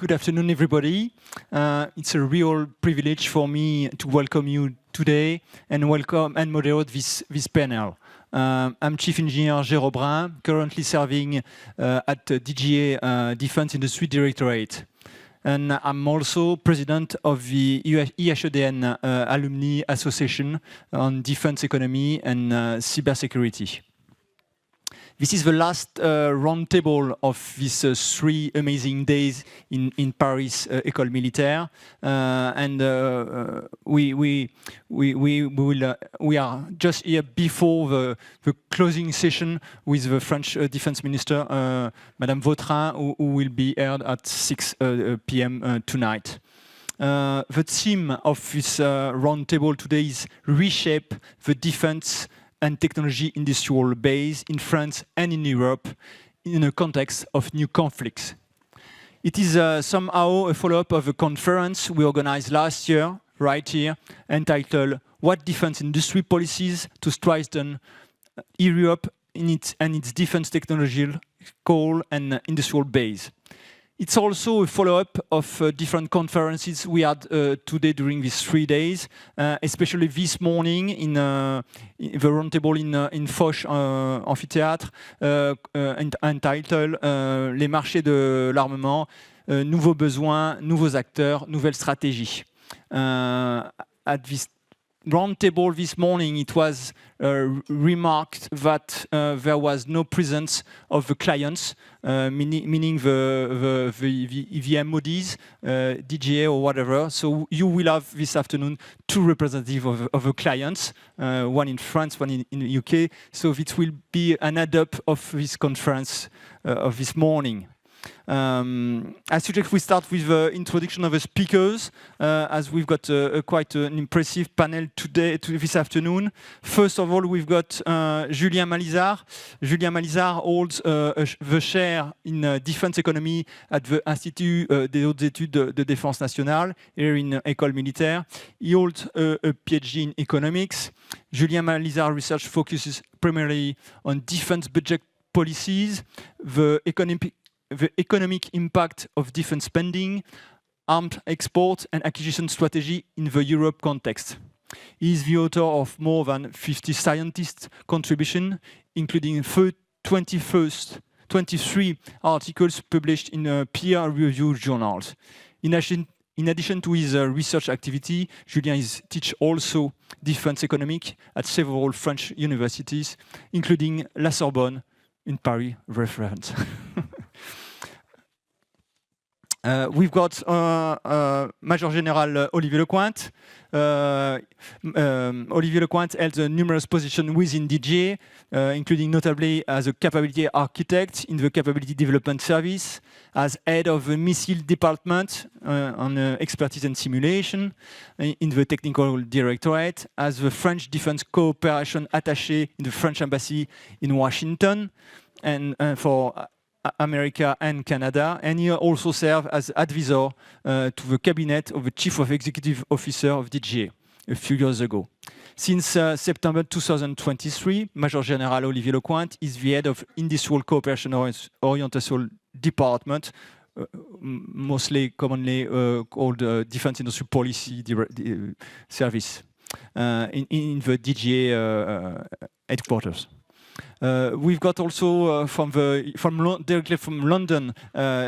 Good afternoon, everybody. It's a real privilege for me to welcome you today and welcome and moderate this panel. I'm Chief Engineer Jérôme Brun, currently serving at DGA Defense Industry Directorate. And I'm also president of the IHEDN Alumni Association on Defense Economy and Cybersecurity. This is the last roundtable of these 3 amazing days in Paris École Militaire, and we are just here before the closing session with the French Defense Minister, Madame Vautrin, who will be aired at 6 p.m. tonight. The theme of this roundtable today is reshape the defense and technology industrial base in France and in Europe in a context of new conflicts. It is somehow a follow-up of a conference we organized last year, right here, entitled What Defense Industry Policies to Strengthen Europe in its Defense Technological and Industrial Base. It's also a follow-up of different conferences we had today during these 3 days, especially this morning in the roundtable in Foch Amphithéâtre, entitled Les marchés de l'armement, nouveaux besoins, nouveaux acteurs, nouvelles stratégies. At this roundtable this morning, it was remarked that there was no presence of the clients, meaning the MODs, DGA or whatever. So you will have this afternoon 2 representatives of the clients, one in France, one in the UK. So it will be an add-up of this conference of this morning. I suggest we start with the introduction of the speakers, as we've got quite an impressive panel this afternoon. First of all, we've got Julien Malizard. Julien Malizard holds the chair in defense economy at the Institut des Hautes Études de Défense Nationale, here in École Militaire. He holds a PhD in economics. Julien Malizard research focuses primarily on defense budget policies, the economic impact of defense spending, armed export and acquisition strategy in the Europe context. He is the author of more than 50 scientists' contributions, including 23 articles published in peer-reviewed journals. In addition to his research activity, Julien teaches also defense economics at several French universities, including La Sorbonne in Paris, reference. We've got Major General Olivier Lecointe. Olivier Lecointe held numerous positions within DGA, including notably as a capability architect in the Capability Development Service, as head of the Missile Department on expertise and simulation in the Technical Directorate, as the French Defense Cooperation Attaché in the French Embassy in Washington, and for America and Canada, and he also served as advisor to the cabinet of the Chief of Executive Officer of DGA a few years ago. Since September 2023, Major General Olivier Lecointe is the head of Industrial Cooperation Orientation Department, mostly commonly called Defense Industry Policy Service in the DGA headquarters. We've got also directly from London,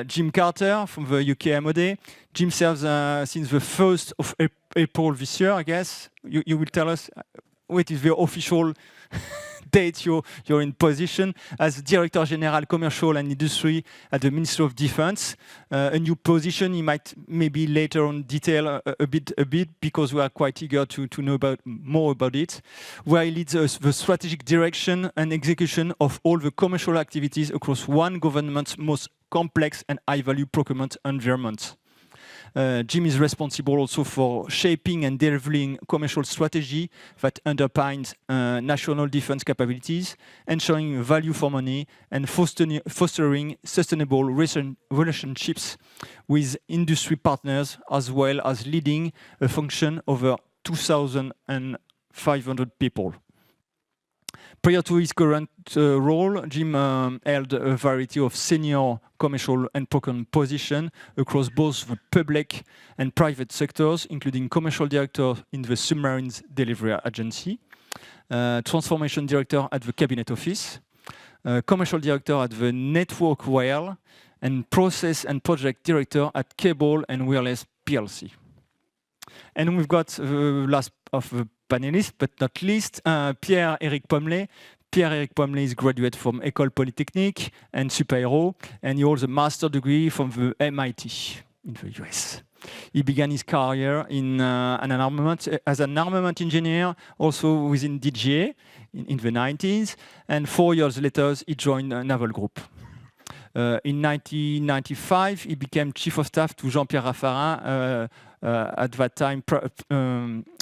Jim Carter from the UK MOD. Jim serves since the 1st of April this year, I guess. You will tell us what is the official date you're in position as Director General Commercial and Industry at the Ministry of Defense. A new position. You might maybe later on detail a bit because we are quite eager to know more about it. Where he leads the strategic direction and execution of all the commercial activities across one government's most complex and high-value procurement environment. Jim is responsible also for shaping and delivering commercial strategy that underpins national defense capabilities, ensuring value for money, and fostering sustainable relationships with industry partners, as well as leading a function over 2,500 people. Prior to his current role, Jim held a variety of senior commercial and procurement positions across both the public and private sectors, including commercial director in the Submarines Delivery Agency, transformation director at the Cabinet Office, commercial director at the Network Rail, and process and project director at Cable and Wireless PLC. And we've got the last of the panelists, but not least, Pierre-Éric Pommelet. Pierre-Éric Pommelet is graduate from École Polytechnique and Super-Héros, and he holds a master's degree from the MIT in the US. He began his career in as an armament engineer, also within DGA in the 90s, and 4 years later, he joined Naval Group. In 1995, he became Chief of Staff to Jean-Pierre Raffarin, at that time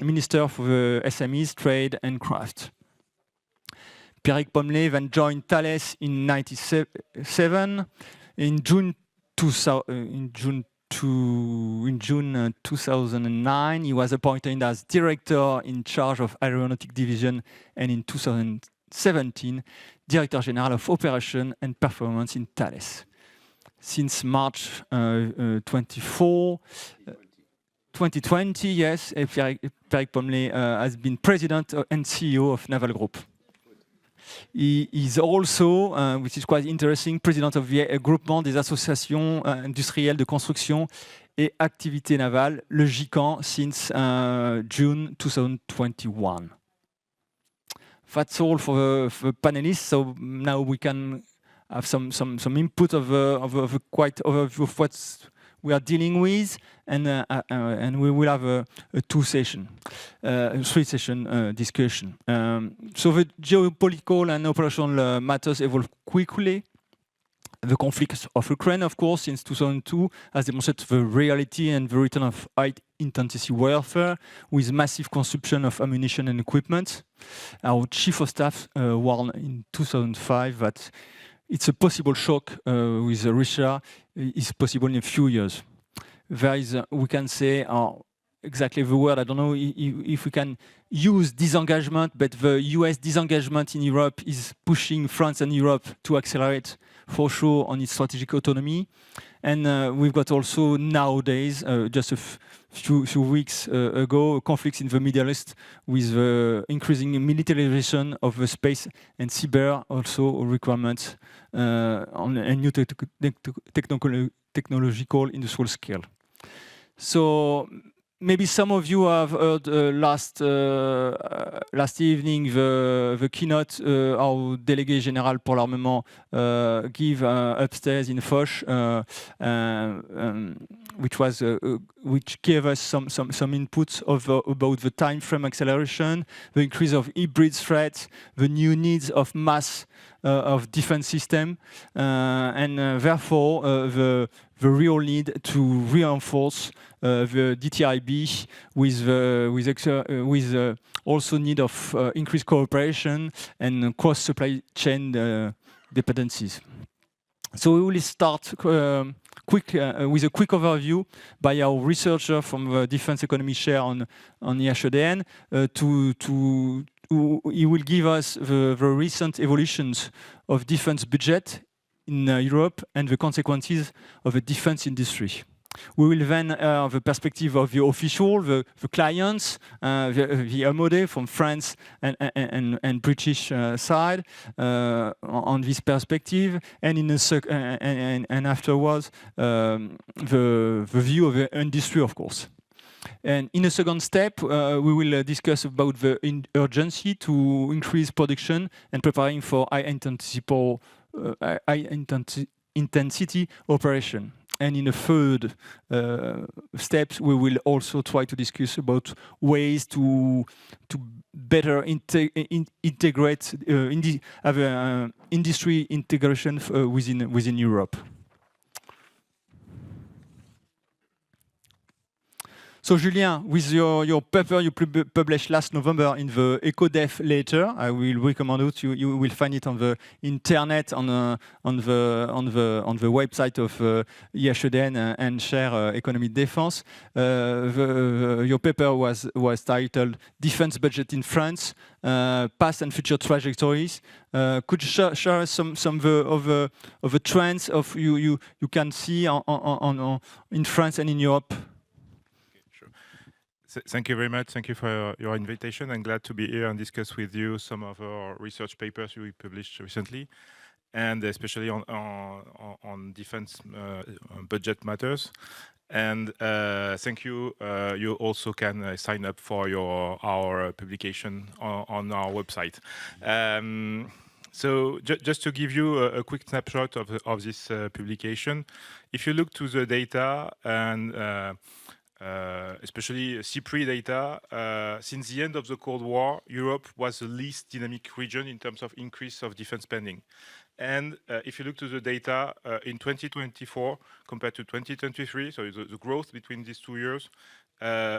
Minister for the SMEs, Trade and Craft. Pierre-Éric Pommelet then joined Thales in 1997. In June 2009, he was appointed as Director in charge of Aeronautic Division, and in 2017, Director General of Operation and Performance in Thales. Since March 2020, yes, Pierre-Éric Pommelet has been President and CEO of Naval Group. He is also, which is quite interesting, President of the Groupement des Associations Industrielles de Construction et Activités Navales, le GICAN, since June 2021. That's all for the panelists. So now we can have some input of a quite overview of what we are dealing with, and we will have a three-session discussion. So the geopolitical and operational matters evolve quickly. The conflict of Ukraine, of course, since 2002, has demonstrated the reality and the return of high-intensity warfare with massive consumption of ammunition and equipment. Our Chief of Staff warned in 2005 that it's a possible shock with Russia is possible in a few years. There is, we can say, exactly the word, I don't know if we can use disengagement, but the US disengagement in Europe is pushing France and Europe to accelerate for sure on its strategic autonomy. And we've got also nowadays, just a few weeks ago, conflicts in the Middle East with the increasing militarization of the space and cyber also requirements on a new technological industrial scale. So maybe some of you have heard last evening the keynote our Délégué Général pour l'Armement give upstairs in Foch, which gave us some inputs about the time frame acceleration, the increase of hybrid threats, the new needs of mass of defense system, and therefore the real need to reinforce the DTIB with also need of increased cooperation and cross supply chain dependencies. So we will start with a quick overview by our researcher from the Defense Economy Share on IHEDN. He will give us the recent evolutions of defense budget in Europe and the consequences of the defense industry. We will then have the perspective of the official, the clients, the MOD from France and British side on this perspective, and and afterwards the view of the industry, of course. And in a second step, we will discuss about the urgency to increase production and preparing for high-intensity operation. And in a third step, we will also try to discuss about ways to better integrate industry integration within Europe. So Julien, with your paper you published last November in the EcoDef Later, I will recommend it. You will find it on the internet on the website of IHEDN and Share Economy Defense. Your paper was titled "Defense Budget in France: Past and Future Trajectories." Could you share us some of the trends of you can see in France and in Europe? Thank you very much. Thank you for your invitation. I'm glad to be here and discuss with you some of our research papers we published recently, and especially on defense budget matters. And thank you. You also can sign up for our publication on our website. So just to give you a quick snapshot of this publication, if you look to the data and especially CPRI data, since the end of the Cold War, Europe was the least dynamic region in terms of increase of defense spending. And if you look to the data in 2024 compared to 2023, so the growth between these 2 years,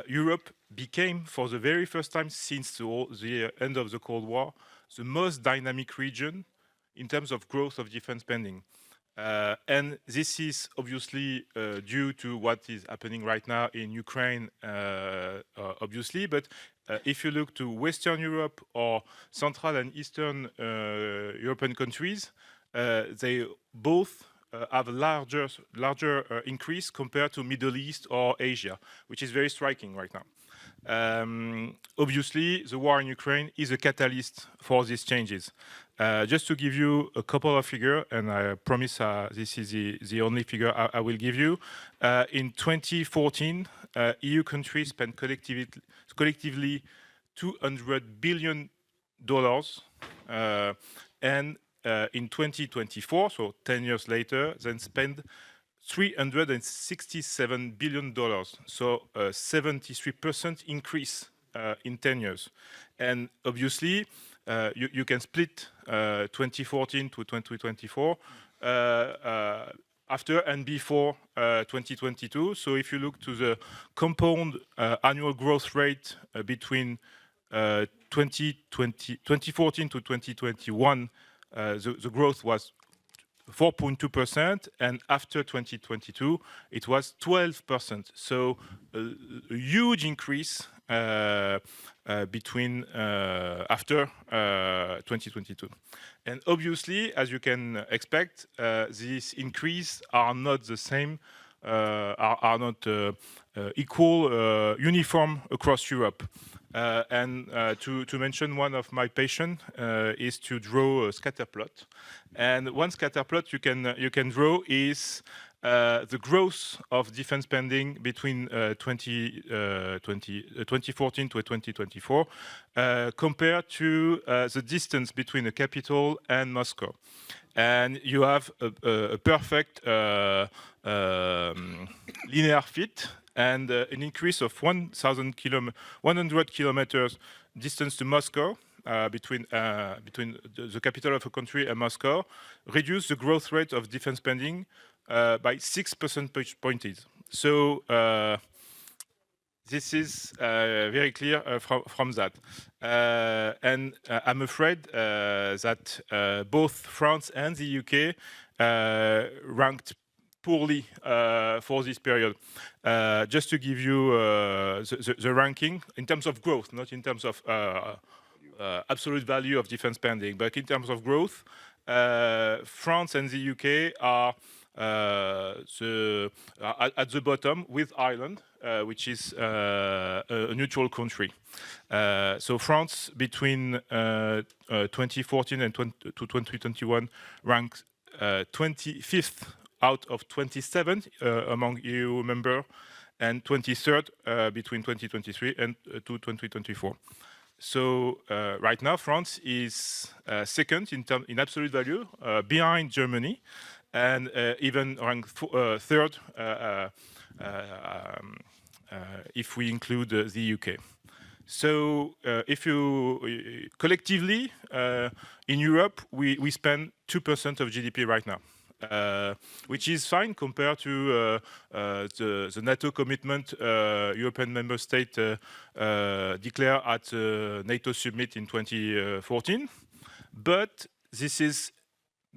Europe became, for the very first time since the end of the Cold War, the most dynamic region in terms of growth of defense spending. And this is obviously due to what is happening right now in Ukraine, obviously. But if you look to Western Europe or Central and Eastern European countries, they both have a larger increase compared to Middle East or Asia, which is very striking right now. Obviously, the war in Ukraine is a catalyst for these changes. Just to give you a couple of figures, and I promise this is the only figure I will give you. In 2014, EU countries spent collectively $200 billion, and in 2024, so 10 years later, then spend $367 billion, so a 73% increase in 10 years. And obviously, you can split 2014 to 2024 after and before 2022. So if you look to the compound annual growth rate between 2014 to 2021, the growth was 4.2%, and after 2022, it was 12%. So a huge increase between after 2022. And obviously, as you can expect, these increase are not the same, are not equal, uniform across Europe. And to mention one of my passion is to draw a scatter plot. And one scatter plot you can draw is the growth of defense spending between 2014 to 2024 compared to the distance between the capital and Moscow. And you have a perfect linear fit, and an increase of 100 kilometers distance to Moscow, between the capital of a country and Moscow, reduce the growth rate of defense spending by 6 percentage points. So this is very clear from that. And I'm afraid that both France and the UK ranked poorly for this period. Just to give you the ranking in terms of growth, not in terms of absolute value of defense spending, but in terms of growth, France and the UK are at the bottom with Ireland, which is a neutral country. So France, between 2014 and to 2021, ranks 25th out of 27 among EU members, and 23rd between 2023 and to 2024. So right now, France is second in absolute value, behind Germany, and even ranked third if we include the UK. So if you collectively in Europe, we spend 2% of GDP right now. which is fine compared to the NATO commitment European member states declared at the NATO summit in 2014. But this is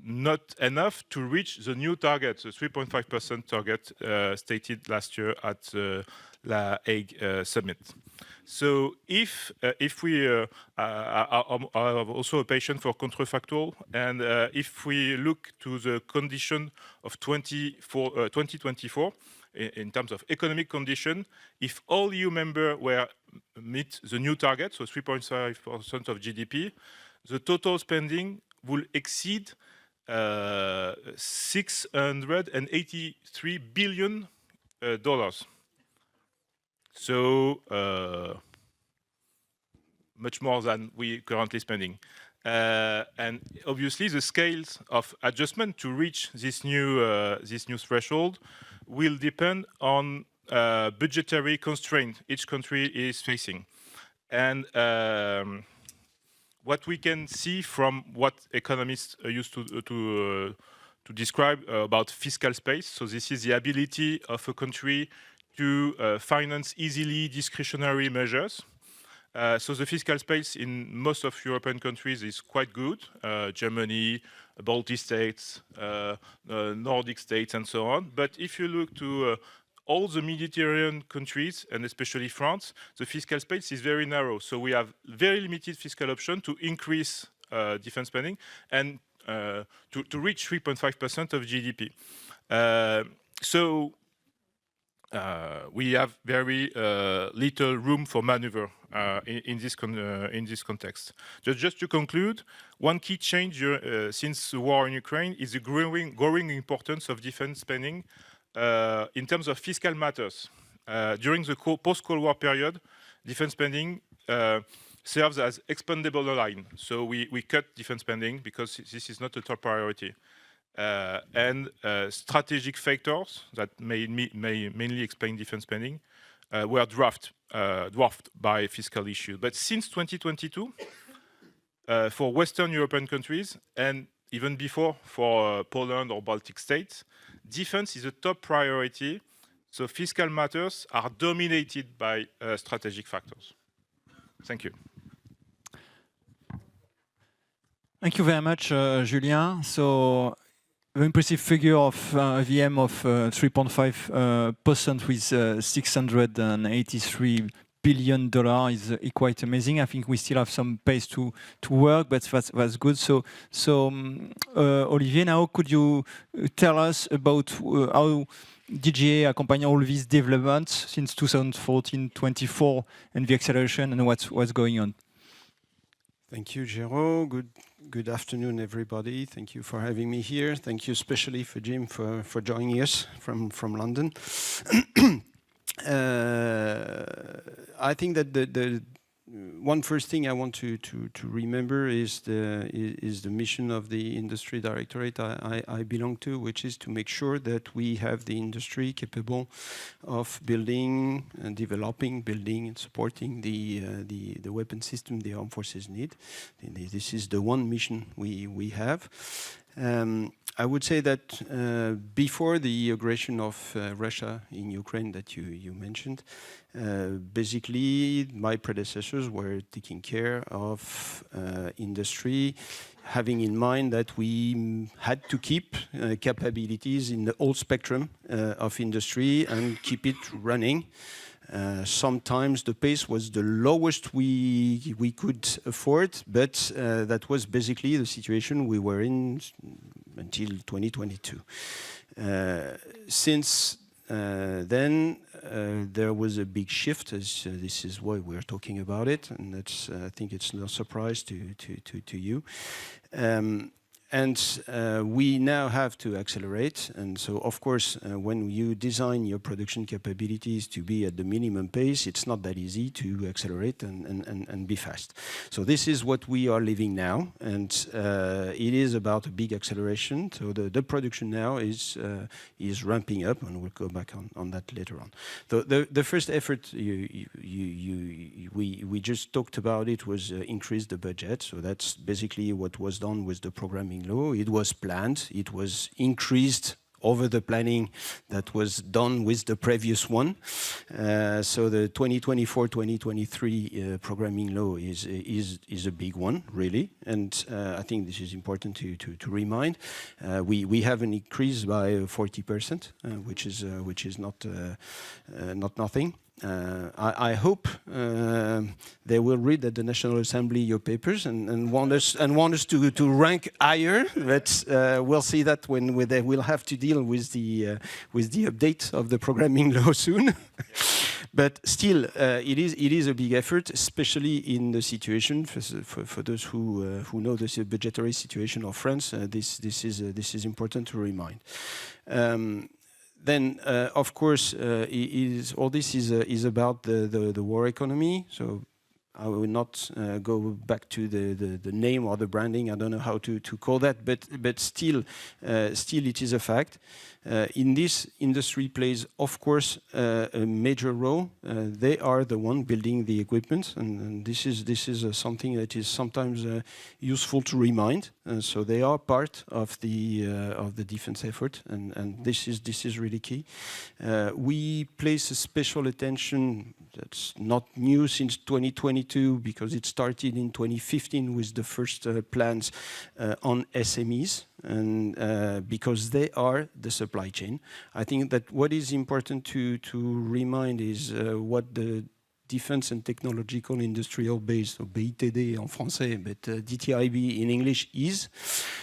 not enough to reach the new target, the 3.5% target stated last year at the La Hague summit. So if we are also a patient for counterfactual, and if we look to the condition of 2024 in terms of economic condition, if all EU members meet the new target, so 3.5% of GDP, the total spending will exceed $683 billion. So much more than we currently spending. And obviously the scales of adjustment to reach this new threshold will depend on budgetary constraint each country is facing. And what we can see from what economists used to describe about fiscal space, so this is the ability of a country to finance easily discretionary measures. So the fiscal space in most of European countries is quite good. Germany, Baltic states, Nordic states, and so on. But if you look to all the Mediterranean countries, and especially France, the fiscal space is very narrow. So we have very limited fiscal option to increase defense spending and to reach 3.5% of GDP. So we have very little room for maneuver in this context. Just to conclude, one key change since the war in Ukraine is the growing importance of defense spending in terms of fiscal matters. During the post-Cold War period, defense spending serves as expendable line. So we cut defense spending because this is not a top priority. And strategic factors that may mainly explain defense spending were dwarfed by fiscal issues. But since 2022, for Western European countries, and even before for Poland or Baltic states, defense is a top priority. So fiscal matters are dominated by strategic factors. Thank you. Thank you very much, Julien. So, the impressive figure of VM of 3.5% with $683 billion is quite amazing. I think we still have some pace to work, but that's good. So Olivier, now could you tell us about how DGA accompany all these developments since 2014-24 and the acceleration and what's going on? Thank you, Jérôme. Good afternoon, everybody. Thank you for having me here. Thank you especially for Jim for joining us from London. I think that the one first thing I want to remember is the mission of the industry directorate I belong to, which is to make sure that we have the industry capable of building and developing, building and supporting the weapon system the armed forces need. This is the one mission we have. I would say that before the aggression of Russia in Ukraine that you mentioned, basically my predecessors were taking care of industry, having in mind that we had to keep capabilities in the whole spectrum of industry and keep it running. Sometimes the pace was the lowest we could afford, but that was basically the situation we were in until 2022. Since then, there was a big shift, as this is why we're talking about it, and that's, I think it's no surprise to you. And we now have to accelerate. And so, of course, when you design your production capabilities to be at the minimum pace, it's not that easy to accelerate and be fast. So this is what we are living now. And it is about a big acceleration. So the production now is ramping up, and we'll go back on that later on. The first effort we just talked about it was increase the budget. So that's basically what was done with the programming programming law. It was planned. It was increased over the planning that was done with the previous one. So the 2024-2023 programming law is a big one, really. And I think this is important to remind. We have an increase by 40%, which is not nothing. I hope they will read at the National Assembly your papers and want us to rank higher. But we'll see that when they will have to deal with the update of the programming law soon. But still, it is a big effort, especially in the situation for those who know the budgetary situation of France. This is important to remind. Then, of course, all this is about the war economy. So I will not go back to the name or the branding. I don't know how to call that, but still it is a fact. In this, industry plays, of course, a major role. They are the one building the equipment, and this is something that is sometimes useful to remind. So they are part of the defense effort, and this is really key. We place a special attention. That's not new since 2022 because it started in 2015 with the first plans on SMEs, and because they are the supply chain. I think that what is important to remind is what the Defense and Technological Industrial Base, so BITD en français, but DTIB in English is.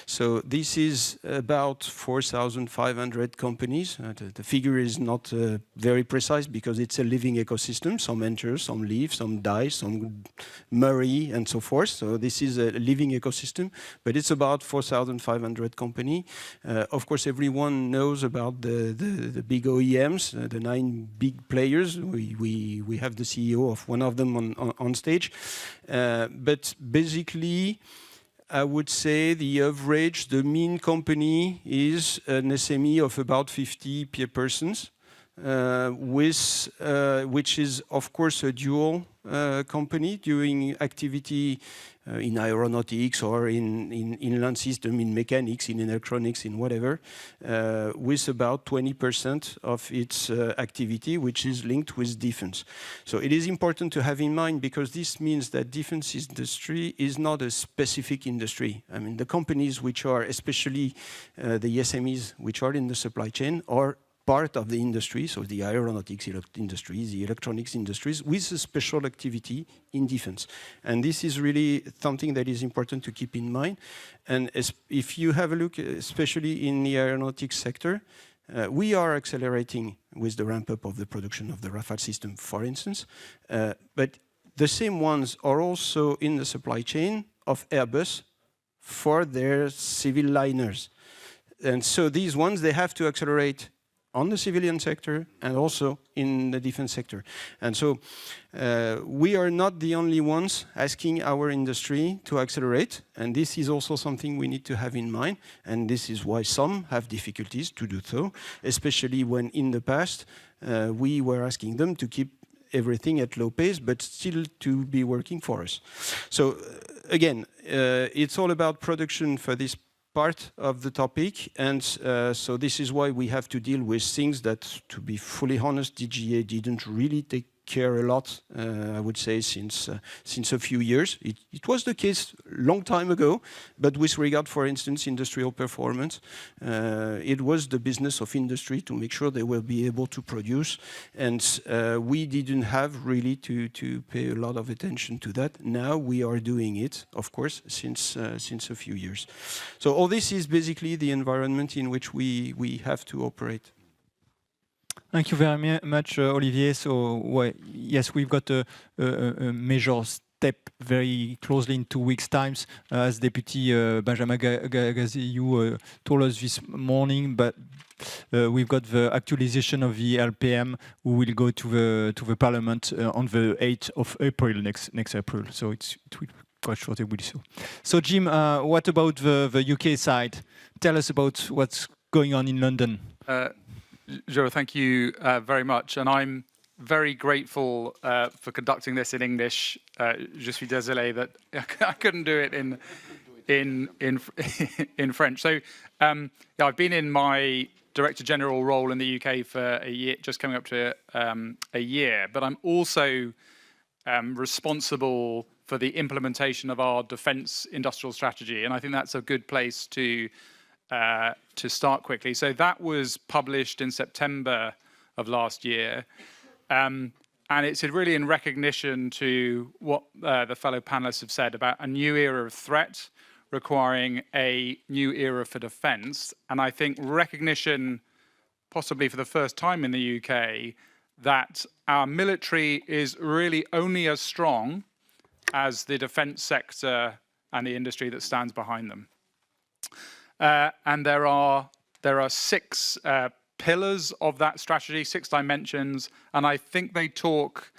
So this is about 4,500 companies. The figure is not very precise because it's a living ecosystem. Some enter, some leave, some die, some marry, and so forth. So this is a living ecosystem, but it's about 4,500 companies. Of course, everyone knows about the big OEMs, the 9 big players. We have the CEO of one of them on stage. But basically, I would say the mean company is an SME of about 50 persons, which is, of course, a dual company doing activity in aeronautics or in land system, in mechanics, in electronics, in whatever, with about 20% of its activity, which is linked with defense. So it is important to have in mind because this means that defense industry is not a specific industry. I mean, the companies which are, especially the SMEs, which are in the supply chain, are part of the industry, so the aeronautics industries, the electronics industries, with a special activity in defense. And this is really something that is important to keep in mind. And if you have a look, especially in the aeronautics sector, we are accelerating with the ramp-up of the production of the Rafale system, for instance. But the same ones are also in the supply chain of Airbus for their civil liners. And so these ones, they have to accelerate on the civilian sector and also in the defense sector. And so we are not the only ones asking our industry to accelerate, and this is also something we need to have in mind, and this is why some have difficulties to do so, especially when in the past we were asking them to keep everything at low pace, but still to be working for us. So again, it's all about production for this part of the topic, and so this is why we have to deal with things that, to be fully honest, DGA didn't really take care a lot, I would say, since a few years. It was the case a long time ago, but with regard, for instance, industrial performance, it was the business of industry to make sure they will be able to produce, and we didn't have really to pay a lot of attention to that. Now we are doing it, of course, since a few years. So all this is basically the environment in which we have to operate. Thank you very much, Olivier. So, yes, we've got a major step very closely in 2 weeks' time, as Deputy Benjamin Gazillou told us this morning. But we've got the actualization of the LPM, who will go to the Parliament on the 8th of April next April. So it will be quite short. So, Jim, what about the UK side? Tell us about what's going on in London. Joe, thank you very much, and I'm very grateful for conducting this in English. Je suis désolé that I couldn't do it in in French. So yeah, I've been in my Director General role in the UK for a year, just coming up to a year, but I'm also responsible for the implementation of our defence industrial strategy, and I think that's a good place to start quickly. So that was published in September of last year, and it's really in recognition to what the fellow panelists have said about a new era of threat requiring a new era for defence, and I think recognition, possibly for the first time in the UK, that our military is really only as strong as the defence sector and the industry that stands behind them. And there are 6 pillars of that strategy, 6 dimensions, and I think they talk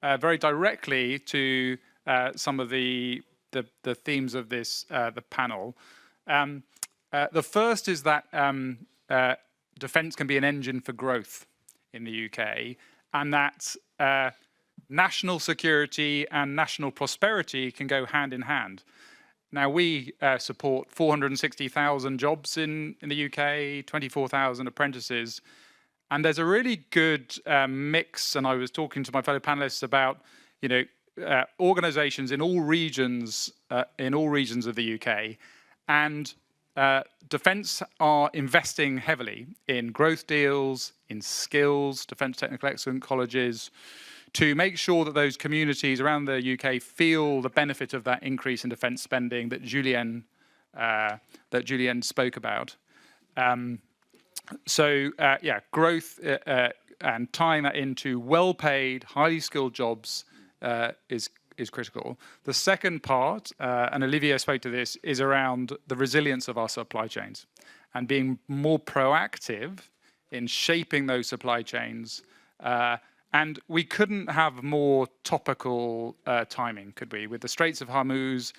very directly to some of the themes of this the panel. The first is that defence can be an engine for growth in the UK, and that national security and national prosperity can go hand in hand. Now, we support 460,000 jobs in the UK, 24,000 apprentices, and there's a really good mix, and I was talking to my fellow panelists about, organisations in all regions of the UK, and defence are investing heavily in growth deals, in skills, defence technical excellence colleges, to make sure that those communities around the UK feel the benefit of that increase in defence spending that Julien spoke about. Growth and tying that into well-paid, highly skilled jobs is critical. The second part, and Olivier spoke to this, is around the resilience of our supply chains and being more proactive in shaping those supply chains. And we couldn't have more topical timing, could we? With the Straits of Hormuz,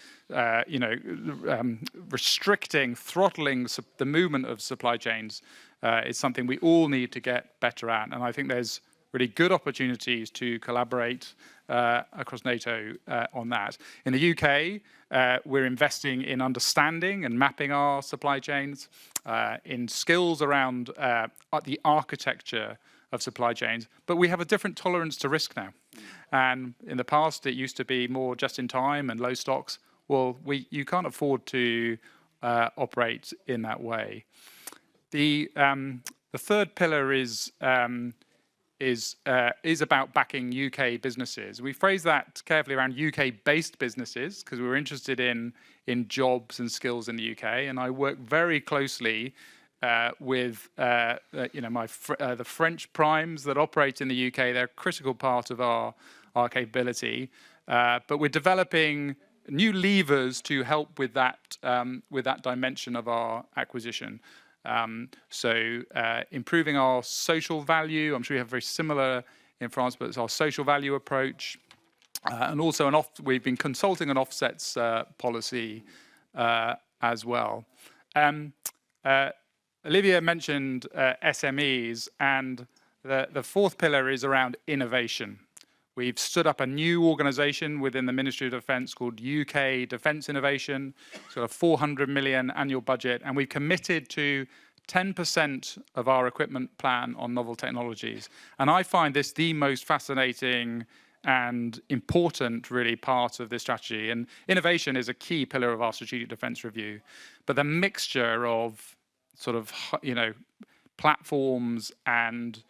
restricting, throttling the movement of supply chains is something we all need to get better at. And I think there's really good opportunities to collaborate across NATO on that. In the UK, we're investing in understanding and mapping our supply chains, in skills around the architecture of supply chains, but we have a different tolerance to risk now. And in the past, it used to be more just in time and low stocks. Well, you can't afford to operate in that way. The third pillar is about backing UK businesses. We phrase that carefully around UK-based businesses because we're interested in jobs and skills in the UK, and I work very closely with the French primes that operate in the UK. They're a critical part of our capability, but we're developing new levers to help with that dimension of our acquisition. Improving our social value. I'm sure we have very similar in France, but it's our social value approach, and also we've been consulting an offsets policy as well. Olivier mentioned SMEs, and the fourth pillar is around innovation. We've stood up a new organisation within the Ministry of Defence called UK Defence Innovation. It's got a 400 million annual budget, and we've committed to 10% of our equipment plan on novel technologies. And I find this the most fascinating and important, really, part of this strategy. And innovation is a key pillar of our strategic defence review. But the mixture of sort of, platforms and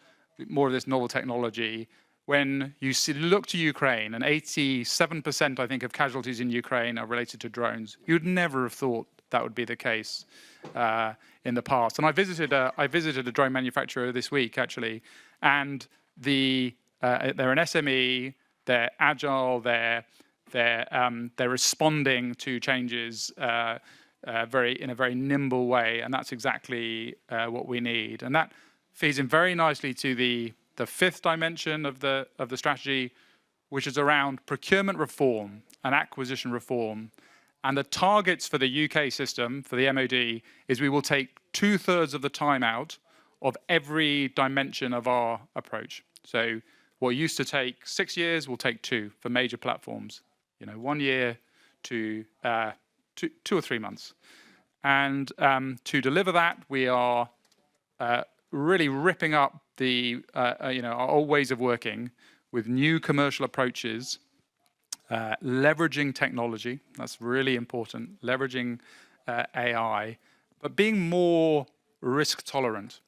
more of this novel technology, when you look to Ukraine, and 87%, I think, of casualties in Ukraine are related to drones, you'd never have thought that would be the case in the past. And I visited a drone manufacturer this week, actually, and they're an SME, they're agile, they're responding to changes in a very nimble way, and that's exactly what we need. And that feeds in very nicely to the fifth dimension of the strategy, which is around procurement reform and acquisition reform. And the targets for the UK system, for the MOD, is we will take 2/3 of the time out of every dimension of our approach. So what used to take 6 years will take 2 for major platforms. 1 year to 2 or 3 months. And to deliver that, we are really ripping up the our old ways of working with new commercial approaches, leveraging technology. That's really important. Leveraging AI, but being more risk tolerant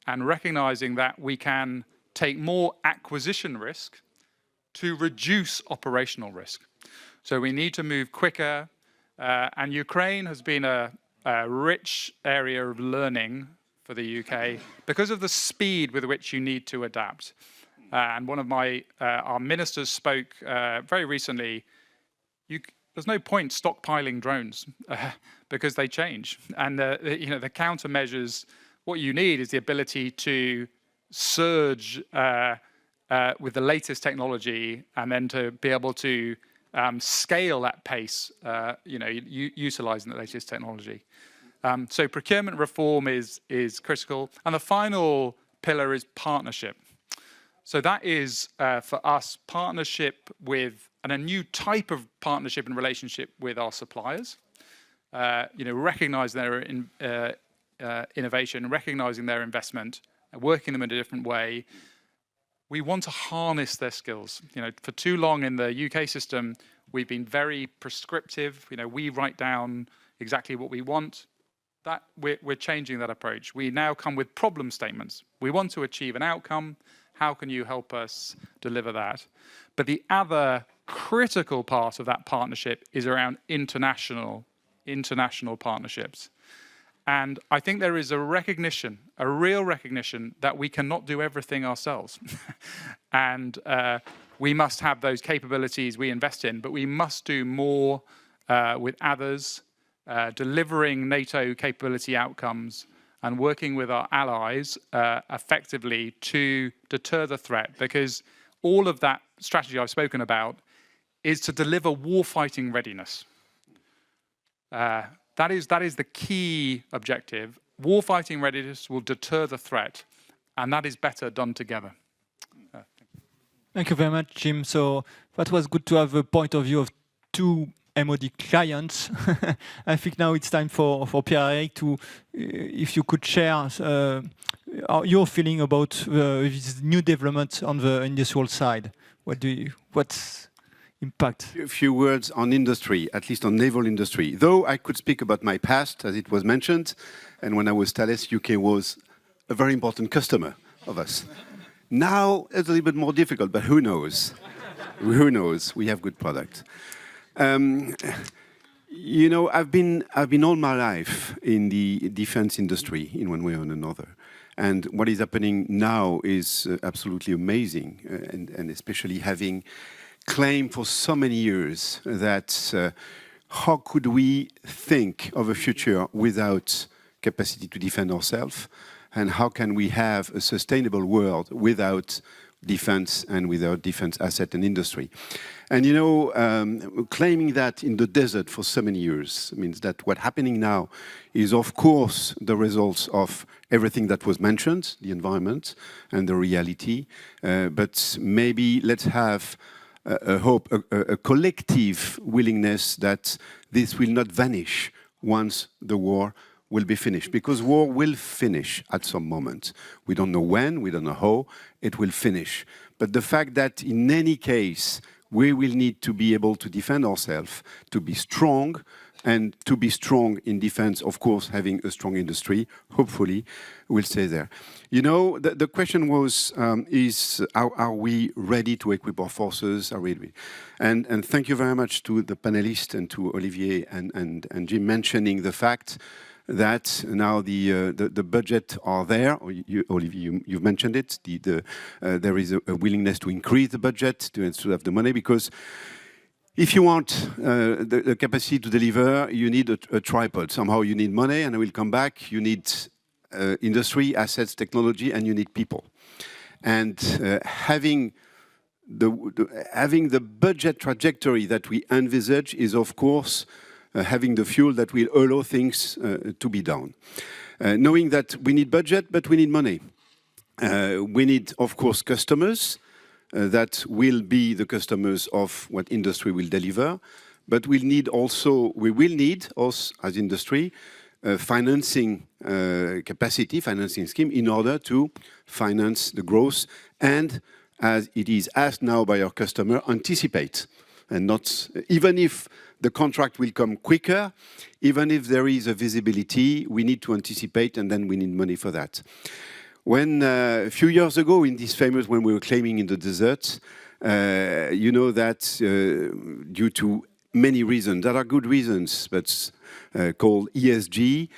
and recognizing that we can take more acquisition risk to reduce operational risk. So we need to move quicker, and Ukraine has been a rich area of learning for the UK because of the speed with which you need to adapt. And one of our ministers spoke very recently. There's no point stockpiling drones because they change, and the countermeasures. What you need is the ability to surge with the latest technology, and then to be able to scale at pace, utilizing the latest technology. So procurement reform is critical. And the final pillar is partnership. So that is, for us, partnership with, and a new type of partnership and relationship with our suppliers. Recognize their innovation, recognizing their investment, working them in a different way. We want to harness their skills. For too long in the UK system, we've been very prescriptive. We write down exactly what we want. That we're changing that approach. We now come with problem statements. We want to achieve an outcome. How can you help us deliver that? But the other critical part of that partnership is around international partnerships. And I think there is a real recognition that we cannot do everything ourselves. And we must have those capabilities we invest in, but we must do more with others, delivering NATO capability outcomes and working with our allies effectively to deter the threat. Because all of that strategy I've spoken about is to deliver warfighting readiness. That is the key objective. Warfighting readiness will deter the threat, and that is better done together. Thank you very much, Jim. So that was good to have a point of view of two MOD clients. I think now it's time for Pierre-Eric to, if you could share your feeling about this new development on the industrial side. What's impact? A few words on industry, at least on naval industry. Though I could speak about my past, as it was mentioned, and when I was Thales, UK was a very important customer of us. Now it's a little bit more difficult, but who knows? Who knows? We have good product. I've been all my life in the defense industry in one way or another. And what is happening now is absolutely amazing, and especially having claimed for so many years that how could we think of a future without capacity to defend ourselves, and how can we have a sustainable world without defense and without defense asset and industry. And claiming that in the desert for so many years means that what's happening now is, of course, the results of everything that was mentioned, the environment and the reality. But maybe let's have a hope, a collective willingness that this will not vanish once the war will be finished, because war will finish at some moment. We don't know when, we don't know how, it will finish. But the fact that in any case, we will need to be able to defend ourselves, to be strong, and to be strong in defense, of course, having a strong industry, hopefully, will stay there. The question was, are we ready to equip our forces? Are we? And thank you very much to the panelists and to Olivier and Jim mentioning the fact that now the budget are there. Olivier, you've mentioned it. There is a willingness to increase the budget to have the money, because if you want the capacity to deliver, you need a tripod. Somehow you need money, and I will come back. You need industry, assets, technology, and you need people. And having the budget trajectory that we envisage is, of course, having the fuel that will allow things to be done. Knowing that we need budget, but we need money. We need, of course, customers that will be the customers of what industry will deliver. but we will need us as industry financing capacity, financing scheme in order to finance the growth and, as it is asked now by our customer, anticipate. And not, even if the contract will come quicker, even if there is a visibility, we need to anticipate, and then we need money for that. When a few years ago, in this famous, when we were claiming in the desert, you know that due to many reasons, that are good reasons, but called ESG,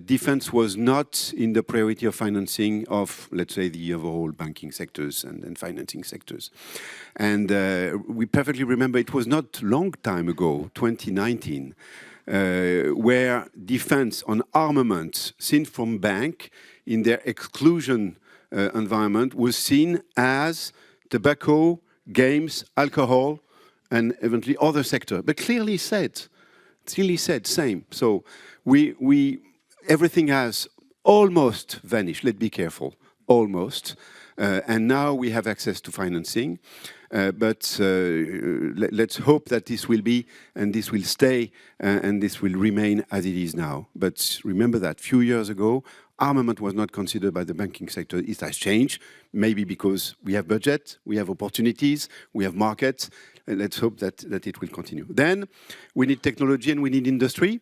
defense was not in the priority of financing of, let's say, the overall banking sectors and financing sectors. And we perfectly remember it was not long time ago, 2019, where defense on armament seen from bank in their exclusion environment was seen as tobacco, games, alcohol, and eventually other sector, but clearly said, same. So everything has almost vanished. Let's be careful, almost. And now we have access to financing. But let's hope that this will be, and this will stay, and this will remain as it is now. But remember that a few years ago, armament was not considered by the banking sector. It has changed, maybe because we have budget, we have opportunities, we have markets. Let's hope that it will continue. Then we need technology and we need industry.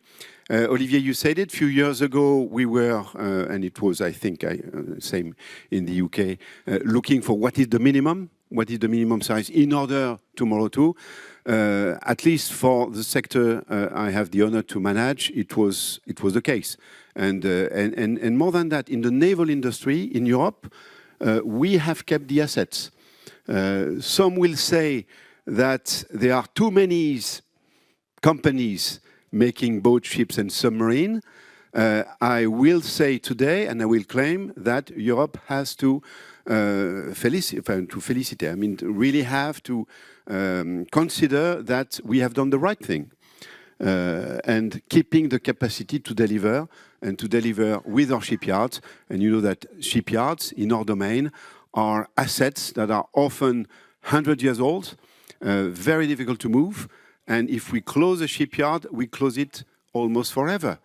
Olivier, you said it. A few years ago, we were, and it was, I think, same in the UK, looking for what is the minimum size in order tomorrow to, at least for the sector I have the honor to manage, it was the case. And more than that, in the naval industry in Europe, we have kept the assets. Some will say that there are too many companies making boat, ships and submarine. I will say today, and I will claim that Europe has to felicitate. I mean, really have to consider that we have done the right thing. And keeping the capacity to deliver, and to deliver with our shipyards. And you know that shipyards in our domain are assets that are often 100 years old, very difficult to move. And if we close a shipyard, we close it almost forever.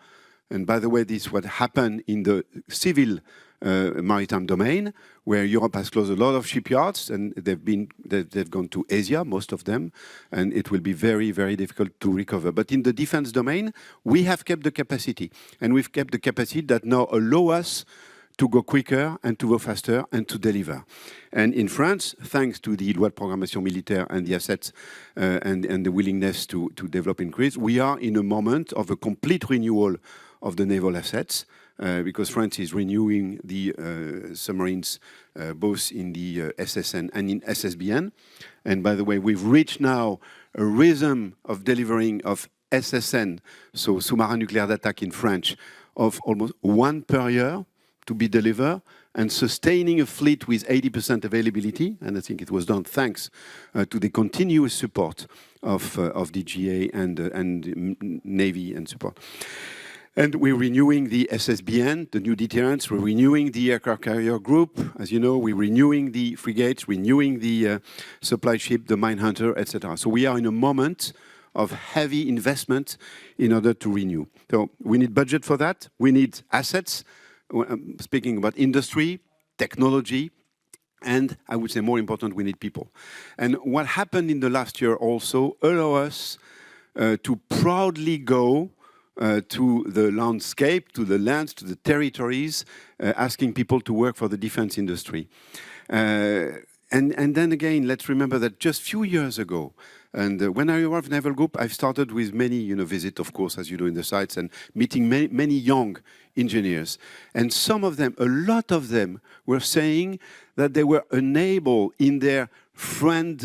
And by the way, this is what happened in the civil maritime domain, where Europe has closed a lot of shipyards, and they've gone to Asia, most of them, and it will be very, very difficult to recover. But in the defense domain, we have kept the capacity, and we've kept the capacity that now allow us to go quicker and to go faster and to deliver. And in France, thanks to the loi de programmation militaire and the assets and the willingness to develop increase, we are in a moment of a complete renewal of the naval assets, because France is renewing the submarines both in the SSN and in SSBN. And by the way, we've reached now a rhythm of delivering of SSN, so sous-marin nuclear attack in French, of almost one per year to be delivered, and sustaining a fleet with 80% availability. And I think it was done thanks to the continuous support of DGA and Navy and support. And we're renewing the SSBN, the new deterrents. We're renewing the aircraft carrier group. As you know, we're renewing the frigates, renewing the supply ship, the mine hunter, etc. So we are in a moment of heavy investment in order to renew. So we need budget for that. We need assets. Speaking about industry, technology, and I would say more important, we need people. And what happened in the last year also allow us to proudly go to the landscape, to the lands, to the territories, asking people to work for the defense industry. And then again, let's remember that just few years ago, and when I arrived at Naval Group, I've started with many, visits, of course, as you do in the sites, and meeting many young engineers. And some of them, a lot of them, were saying that they were unable in their friend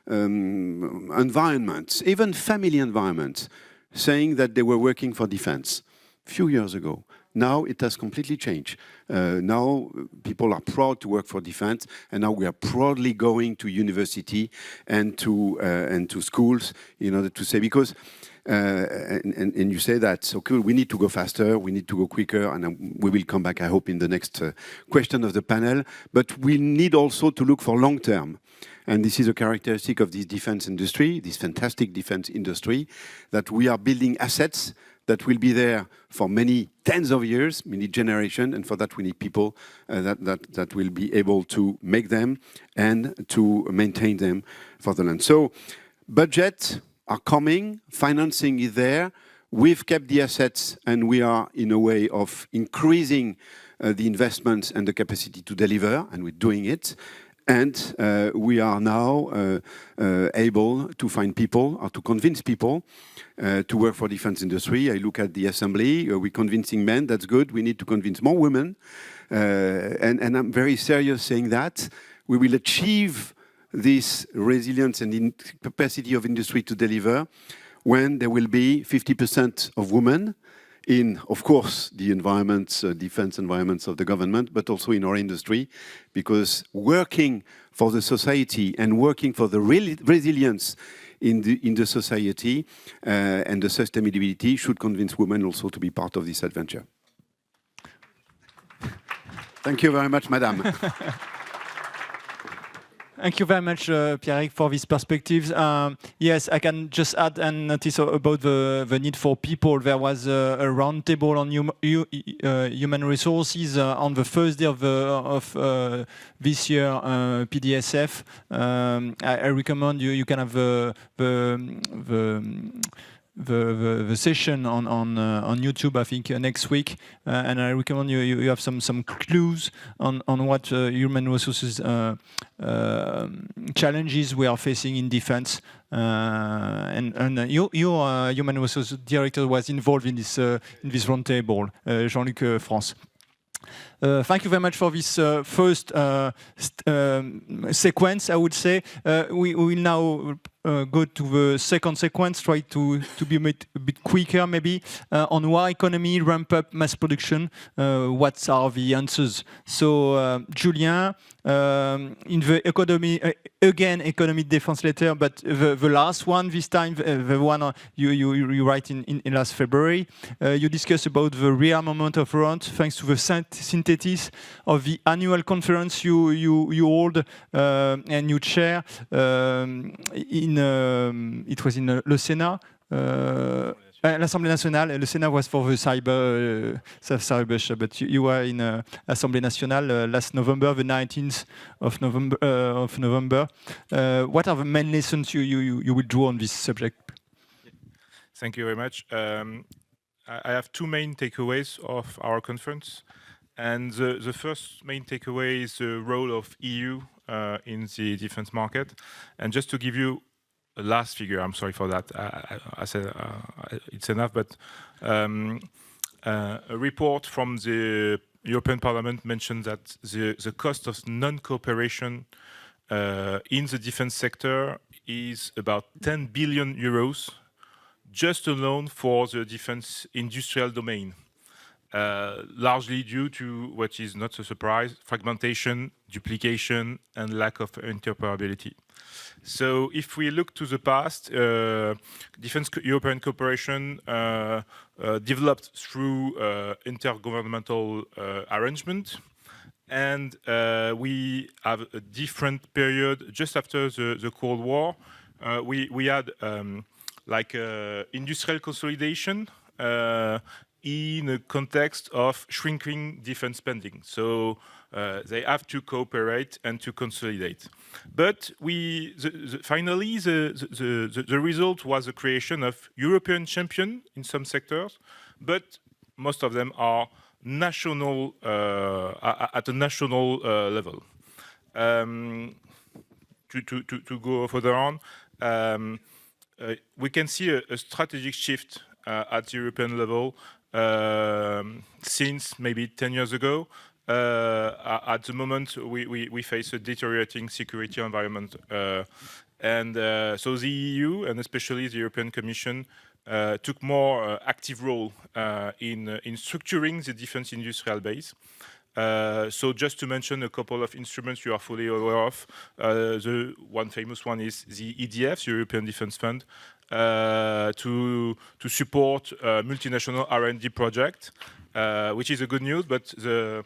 environments, even family environments, saying that they were working for defense a few years ago. Now it has completely changed. Now people are proud to work for defense, and now we are proudly going to university and to schools in order to say, because and you say that, so cool, we need to go faster, we need to go quicker, and we will come back, I hope, in the next question of the panel. But we need also to look for long term. And this is a characteristic of this defense industry, this fantastic defense industry, that we are building assets that will be there for many tens of years, many generations, and for that we need people that will be able to make them and to maintain them for the land. So budgets are coming, financing is there, we've kept the assets, and we are in a way of increasing the investments and the capacity to deliver, and we're doing it. And we are now able to find people or to convince people to work for defense industry. I look at the assembly, we're convincing men, that's good. We need to convince more women. And I'm very serious saying that. We will achieve this resilience and capacity of industry to deliver when there will be 50% of women in, of course, the environments, defense environments of the government, but also in our industry, because working for the society and working for the resilience in the society and the sustainability should convince women also to be part of this adventure. Thank you very much, madam. Thank you very much, Pierre, for these perspectives. Yes, I can just add and notice about the need for people. There was a roundtable on human resources on the first day of this year, PDSF. I recommend you can have the session on YouTube, I think, next week, and I recommend you have some clues on what human resources challenges we are facing in defense. And your human resources director was involved in this roundtable, Jean-Luc France. Thank you very much for this first sequence, I would say. We will now go to the second sequence, try to be a bit quicker maybe, on war economy, ramp up mass production, what are the answers? So Julien, in the economy, again, economy defense letter, but the last one this time, the one you write in last February, you discuss about the rearmament of Iran thanks to the synthesis of the annual conference you hold and you chair it was in le Sénat. L'Assemblée nationale, le Sénat was for the cyber but you were in Assemblée nationale last November, the 19th of November. What are the main lessons you will draw on this subject? Thank you very much. I have two main takeaways of our conference. And the first main takeaway is the role of EU in the defense market. And just to give you a last figure, I'm sorry for that, I said it's enough, but a report from the European Parliament mentioned that the cost of non-cooperation in the defense sector is about 10 billion euros, just alone for the defense industrial domain. Largely due to what is not a surprise, fragmentation, duplication, and lack of interoperability. So if we look to the past, defense European cooperation developed through intergovernmental arrangement. And we have a different period just after the Cold War. We had industrial consolidation in a context of shrinking defense spending. So they have to cooperate and to consolidate. But finally, the result was the creation of European champion in some sectors, but most of them are national at a national level. To go further on, we can see a strategic shift at the European level since maybe 10 years ago. At the moment, we face a deteriorating security environment. So the EU, and especially the European Commission, took more active role in structuring the defense industrial base. So just to mention a couple of instruments you are fully aware of, the one famous one is the EDF, the European Defence Fund, to support multinational R&D project, which is a good news, but the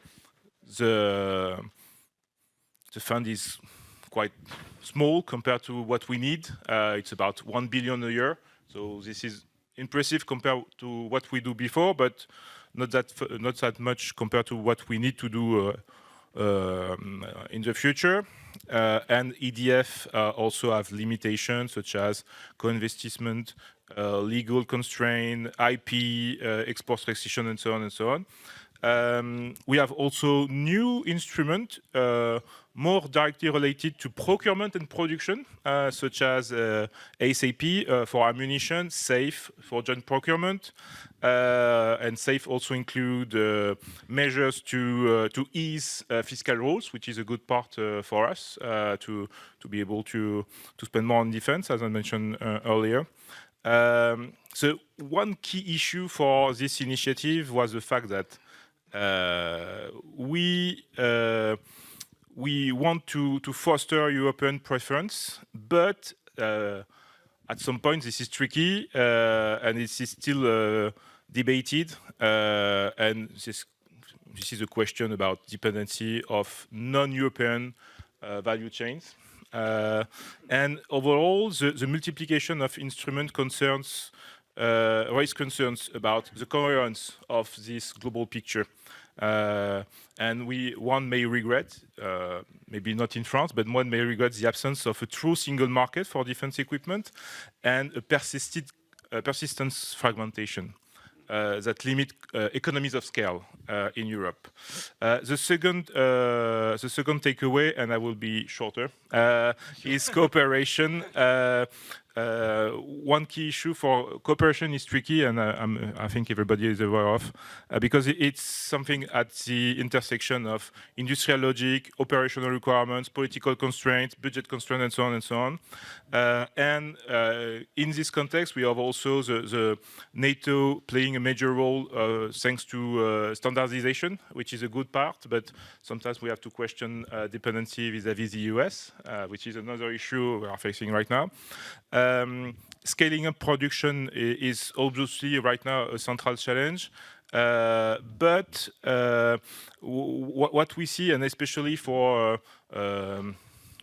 fund is quite small compared to what we need. It's about 1 billion a year. So this is impressive compared to what we do before, but not that much compared to what we need to do in the future. And EDF also have limitations such as co-investment, legal constraint, IP, export restriction, and so on and so on. We have also new instruments more directly related to procurement and production, such as ASAP for ammunition, SAFE for joint procurement, and SAFE also include measures to ease fiscal rules, which is a good part for us to be able to spend more on defense, as I mentioned earlier. So one key issue for this initiative was the fact that we want to foster European preference, but at some point this is tricky and this is still debated, and this is a question about dependency of non-European value chains. And overall, the multiplication of instrument concerns raise concerns about the coherence of this global picture. And one may regret, maybe not in France, but one may regret the absence of a true single market for defense equipment and a persistence fragmentation that limit economies of scale in Europe. The second takeaway, and I will be shorter, is cooperation. One key issue for cooperation is tricky, and I think everybody is aware of, because it's something at the intersection of industrial logic, operational requirements, political constraints, budget constraints, and so on and so on. And in this context, we have also the NATO playing a major role thanks to standardization, which is a good part, but sometimes we have to question dependency vis-à-vis the US, which is another issue we are facing right now. Scaling up production is obviously right now a central challenge, but what we see, and especially for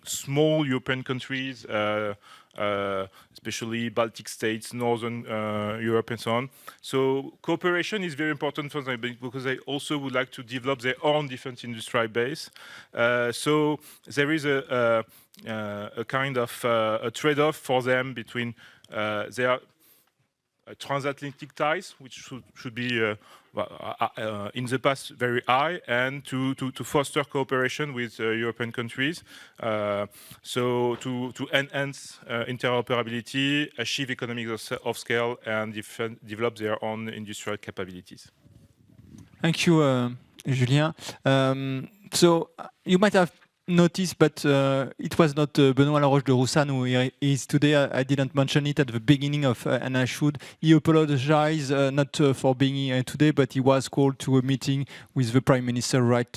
small European countries, especially Baltic states, Northern Europe, and so on. So cooperation is very important for them because they also would like to develop their own defense industry base. So there is a kind of a trade-off for them between their transatlantic ties, which should be in the past very high, and to foster cooperation with European countries, so to enhance interoperability, achieve economies of scale, and develop their own industrial capabilities. Thank you, Julien. So you might have noticed, but it was not Benoît Laroche de Roussan who is today. I didn't mention it at the beginning of, and I should. He apologized not for being here today, but he was called to a meeting with the Prime Minister right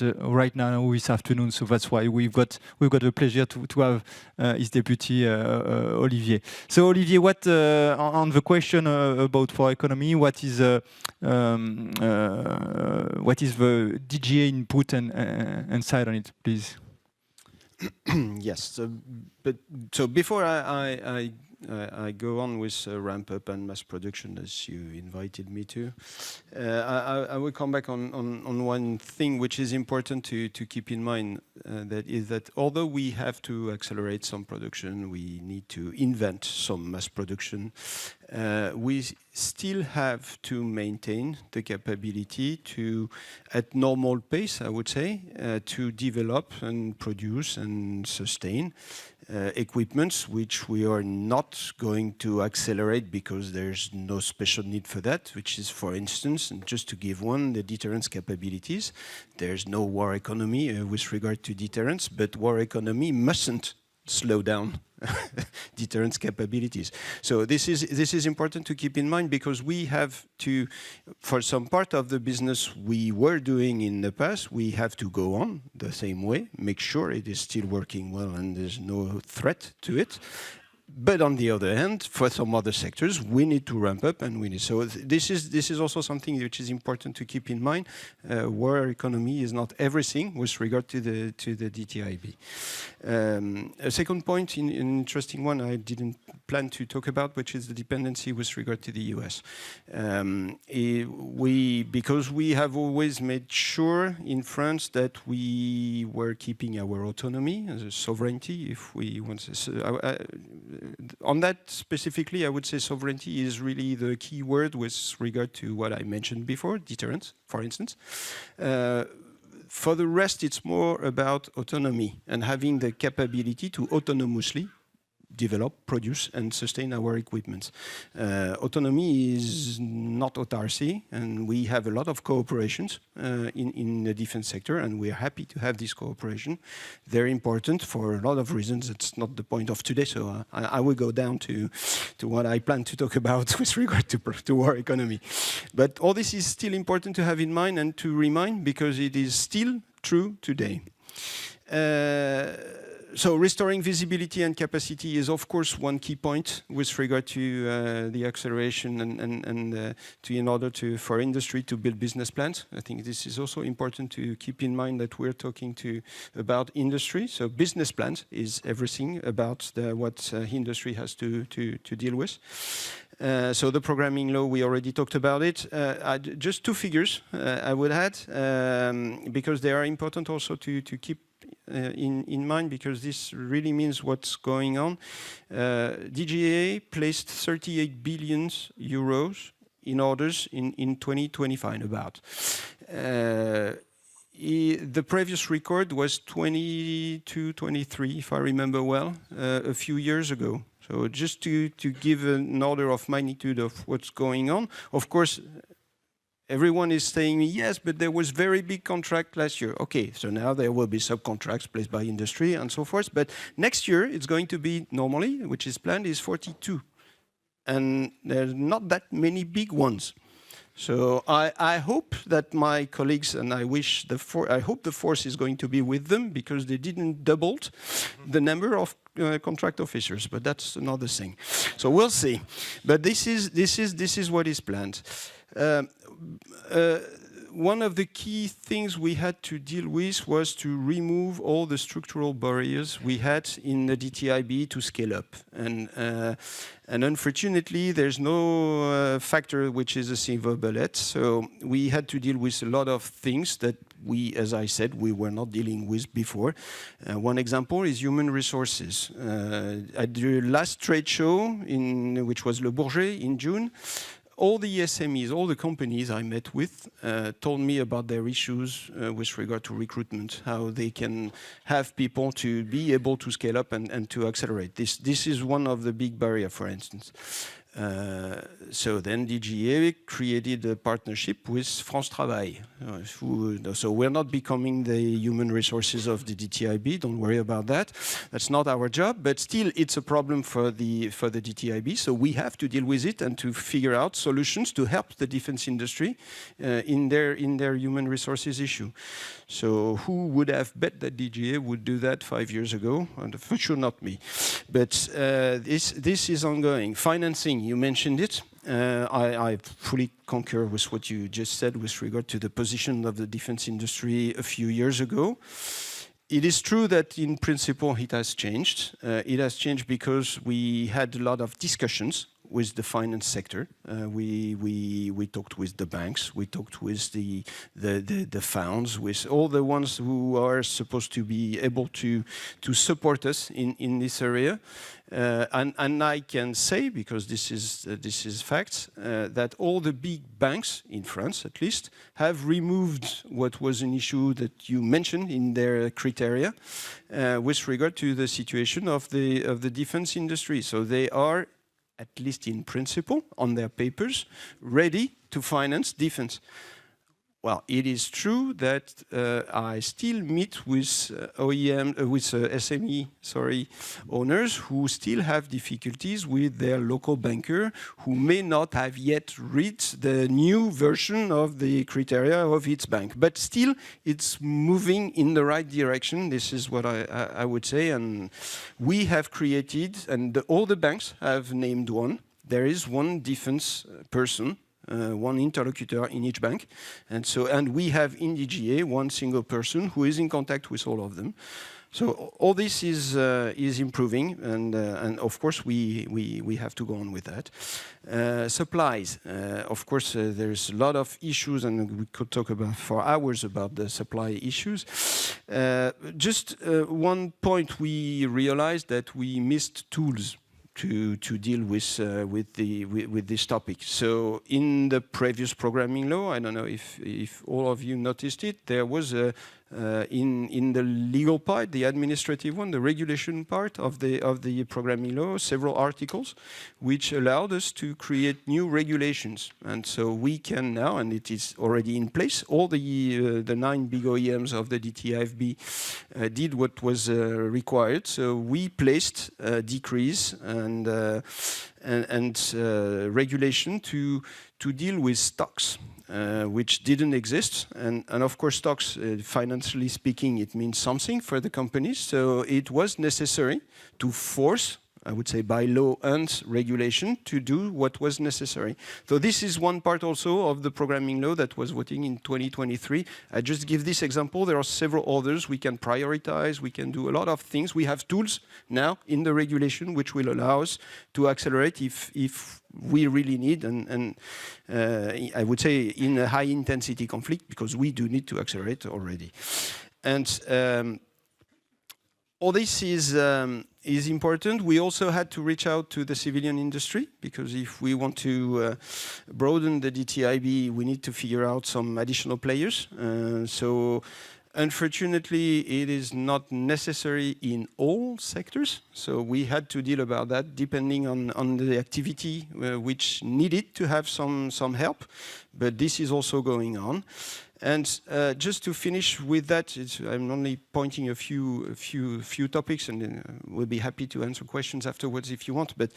now this afternoon. So that's why we've got the pleasure to have his deputy Olivier. So Olivier, what on the question about for economy, what is the DGA input and side on it, please? Yes, so before I go on with ramp up and mass production, as you invited me to, I will come back on one thing which is important to keep in mind. That is that although we have to accelerate some production, we need to invent some mass production. We still have to maintain the capability to, at normal pace, I would say, to develop and produce and sustain equipments which we are not going to accelerate because there's no special need for that, which is, for instance, and just to give one, the deterrence capabilities. There's no war economy with regard to deterrence, but war economy mustn't slow down deterrence capabilities. So this is important to keep in mind, because we have to, for some part of the business we were doing in the past, we have to go on the same way, make sure it is still working well and there's no threat to it. But on the other hand, for some other sectors, we need to ramp up, and we need. So this is also something which is important to keep in mind. War economy is not everything with regard to the DTIB. A second point, an interesting one, I didn't plan to talk about, which is the dependency with regard to the US. Because we have always made sure in France that we were keeping our autonomy, sovereignty, if we want to. On that specifically, I would say sovereignty is really the key word with regard to what I mentioned before, deterrence, for instance. For the rest, it's more about autonomy and having the capability to autonomously develop, produce, and sustain our equipment. Autonomy is not autarcy, and we have a lot of cooperations in the defense sector, and we're happy to have this cooperation. Very important for a lot of reasons. It's not the point of today, so I will go down to what I plan to talk about with regard to war economy. But all this is still important to have in mind and to remind, because it is still true today. So restoring visibility and capacity is, of course, one key point with regard to the acceleration and in order for industry to build business plans. I think this is also important to keep in mind that we're talking about industry. So business plans is everything about what industry has to deal with. So the programming law, we already talked about it. Just two figures I would add, because they are important also to keep in mind, because this really means what's going on. DGA placed 38 billion euros in orders in 2025 about. The previous record was 22, 23, if I remember well, a few years ago. So just to give an order of magnitude of what's going on. Of course, everyone is saying, yes, but there was very big contract last year. Okay, so now there will be subcontracts placed by industry and so forth. But next year, it's going to be normally, which is planned, is 42. And there's not that many big ones. So I hope that my colleagues, and I hope the force is going to be with them, because they didn't double the number of contract officers, but that's another thing. So we'll see. But this is what is planned. One of the key things we had to deal with was to remove all the structural barriers we had in the DTIB to scale up. And unfortunately, there's no factor which is a silver bullet. So we had to deal with a lot of things that we, as I said, we were not dealing with before. One example is human resources. At the last trade show, which was Le Bourget in June, all the SMEs, all the companies I met with told me about their issues with regard to recruitment, how they can have people to be able to scale up and to accelerate. This is one of the big barriers, for instance. So then DGA created a partnership with France Travail. So we're not becoming the human resources of the DTIB, don't worry about that. That's not our job, but still it's a problem for the DTIB. So we have to deal with it and to figure out solutions to help the defense industry in their human resources issue. So who would have bet that DGA would do that 5 years ago? And for sure not me. But this is ongoing. Financing, you mentioned it. I fully concur with what you just said with regard to the position of the defense industry a few years ago. It is true that in principle it has changed. It has changed because we had a lot of discussions with the finance sector. We talked with the banks, we talked with the funds, with all the ones who are supposed to be able to support us in this area. And I can say, because this is facts, that all the big banks in France, at least, have removed what was an issue that you mentioned in their criteria with regard to the situation of the defense industry. So they are, at least in principle, on their papers, ready to finance defense. well, it is true that I still meet with SME, owners who still have difficulties with their local banker, who may not have yet reached the new version of the criteria of its bank. But still, it's moving in the right direction. This is what I would say. And we have created, and all the banks have named one. There is one defense person, one interlocutor in each bank, and we have in DGA one single person who is in contact with all of them. So all this is improving, and of course we have to go on with that. Supplies, of course, there's a lot of issues, and we could talk about for hours about the supply issues. Just one point, we realized that we missed tools to deal with this topic. So in the previous programming law, I don't know if all of you noticed it, there was in the legal part, the administrative one, the regulation part of the programming law, several articles which allowed us to create new regulations. And so we can now, and it is already in place, all the 9 big OEMs of the DTIFB did what was required. So we placed decrees and regulation to deal with stocks. Which didn't exist, and of course stocks, financially speaking, it means something for the companies, so it was necessary to force, I would say by law and regulation, to do what was necessary. So this is one part also of the programming law that was voting in 2023. I just give this example. There are several others. We can prioritize, we can do a lot of things. We have tools now in the regulation which will allow us to accelerate if we really need, and I would say in a high intensity conflict, because we do need to accelerate already. And all this is important. We also had to reach out to the civilian industry, because if we want to broaden the DTIB, we need to figure out some additional players. So unfortunately, it is not necessary in all sectors. So we had to deal about that, depending on the activity which needed to have some help. But this is also going on. And just to finish with that, I'm only pointing a few topics, and we'll be happy to answer questions afterwards if you want. But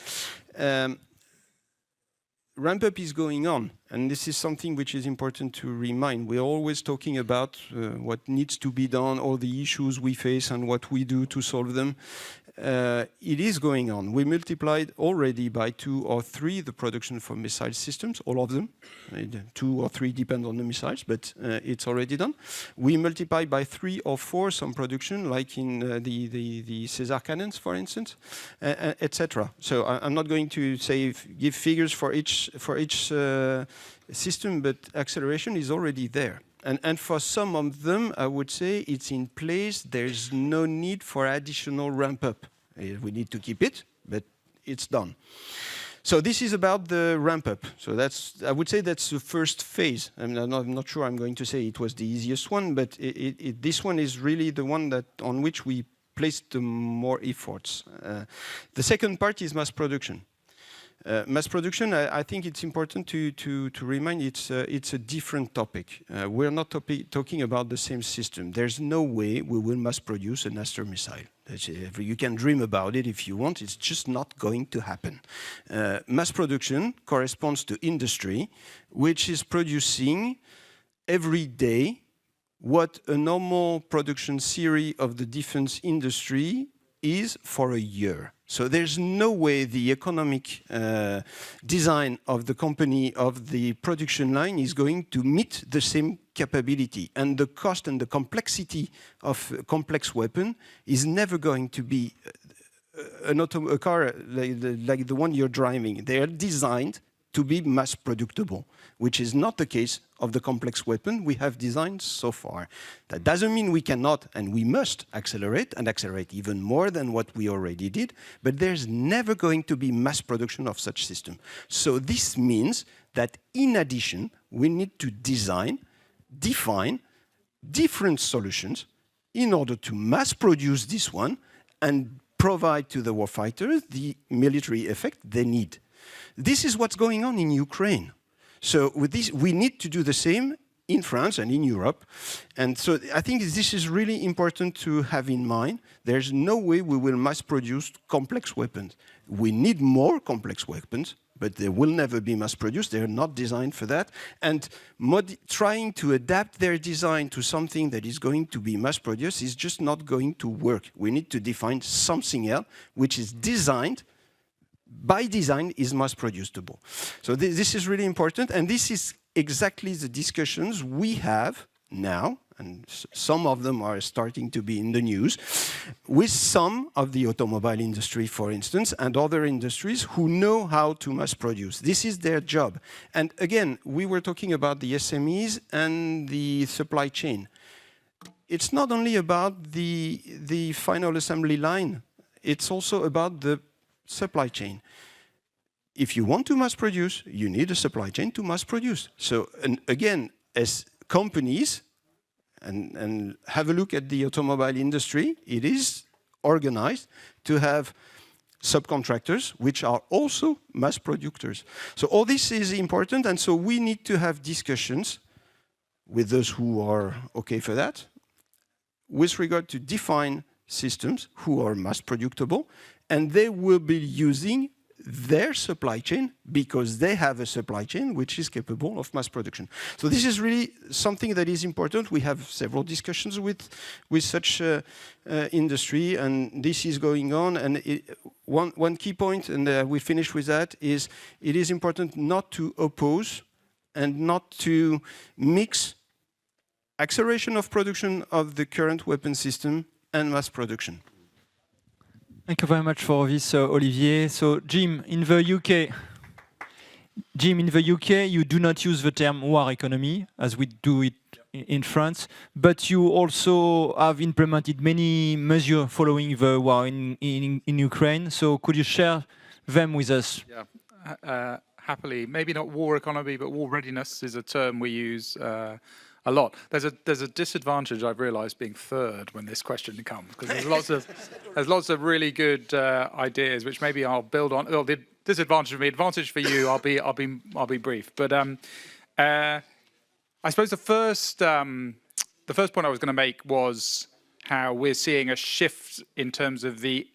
ramp-up is going on, and this is something which is important to remind. We're always talking about what needs to be done, all the issues we face, and what we do to solve them. It is going on. We multiplied already by 2 or 3 the production for missile systems, all of them. 2 or 3 depend on the missiles, but it's already done. We multiplied by 3 or 4 some production, like in the Caesar cannons, for instance, etc. So I'm not going to give figures for each system, but acceleration is already there. And for some of them, I would say it's in place. There's no need for additional ramp-up. We need to keep it, but it's done. So this is about the ramp-up. So I would say that's the first phase. I'm not sure I'm going to say it was the easiest one, but this one is really the one on which we placed the more efforts. The second part is mass production. Mass production, I think it's important to remind it's a different topic. We're not talking about the same system. There's no way we will mass produce an Aster missile. You can dream about it if you want. It's just not going to happen. Mass production corresponds to industry, which is producing every day what a normal production series of the defense industry is for a year. So there's no way the economic design of the company, of the production line, is going to meet the same capability. And the cost and the complexity of a complex weapon is never going to be a car like the one you're driving. They are designed to be mass producable, which is not the case of the complex weapon we have designed so far. That doesn't mean we cannot and we must accelerate, and accelerate even more than what we already did, but there's never going to be mass production of such system. So this means that in addition, we need to define different solutions in order to mass produce this one and provide to the warfighters the military effect they need. This is what's going on in Ukraine. So with this, we need to do the same in France and in Europe. And so I think this is really important to have in mind. There's no way we will mass produce complex weapons. We need more complex weapons, but they will never be mass produced. They're not designed for that. And trying to adapt their design to something that is going to be mass produced is just not going to work. We need to define something else which is designed, by design, is mass producible. So this is really important, and this is exactly the discussions we have now, and some of them are starting to be in the news, with some of the automobile industry, for instance, and other industries who know how to mass produce. This is their job. And again, we were talking about the SMEs and the supply chain. It's not only about the final assembly line, it's also about the supply chain. If you want to mass produce, you need a supply chain to mass produce. So, and again, as companies, and have a look at the automobile industry, it is organized to have subcontractors, which are also mass producers. So all this is important, and so we need to have discussions with those who are okay for that, with regard to define systems who are mass producable, and they will be using their supply chain because they have a supply chain which is capable of mass production. So this is really something that is important. We have several discussions with such industry, and this is going on. And one key point, and we finish with that, is it is important not to oppose and not to mix acceleration of production of the current weapon system and mass production. Thank you very much for this, Olivier. So, Jim, in the UK, you do not use the term war economy as we do it in France, but you also have implemented many measures following the war in Ukraine. So, could you share them with us? Yeah, happily. Maybe not war economy, but war readiness is a term we use a lot. There's a disadvantage I've realised being third when this question comes, because there's lots of really good ideas which maybe I'll build on. Well, the disadvantage for me, advantage for you. I'll be brief. But I suppose the first point I was going to make was how we're seeing a shift in terms of the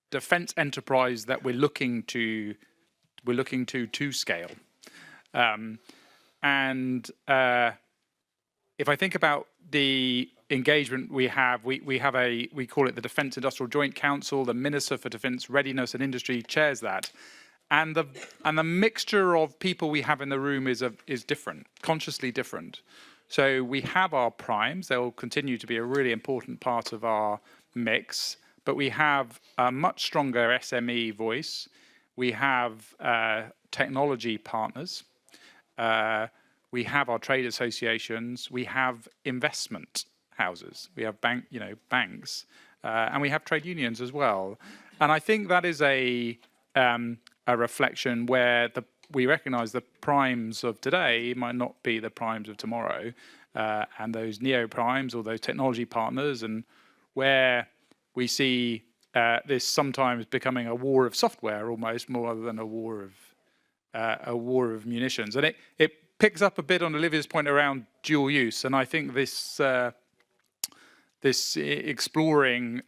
defence enterprise that we're looking to scale, if I think about the engagement we have, we call it the Defence Industrial Joint Council. The Minister for Defence Readiness and Industry chairs that, and the mixture of people we have in the room is different, consciously different. So we have our primes; they will continue to be a really important part of our mix. But we have a much stronger SME voice. We have technology partners. We have our trade associations, we have investment houses, we have banks, and we have trade unions as well. And I think that is a reflection where we recognise the primes of today might not be the primes of tomorrow, and those neo-primes or those technology partners, and where we see this sometimes becoming a war of software almost more than a war of munitions. And it picks up a bit on Olivier's point around dual use, and I think this exploring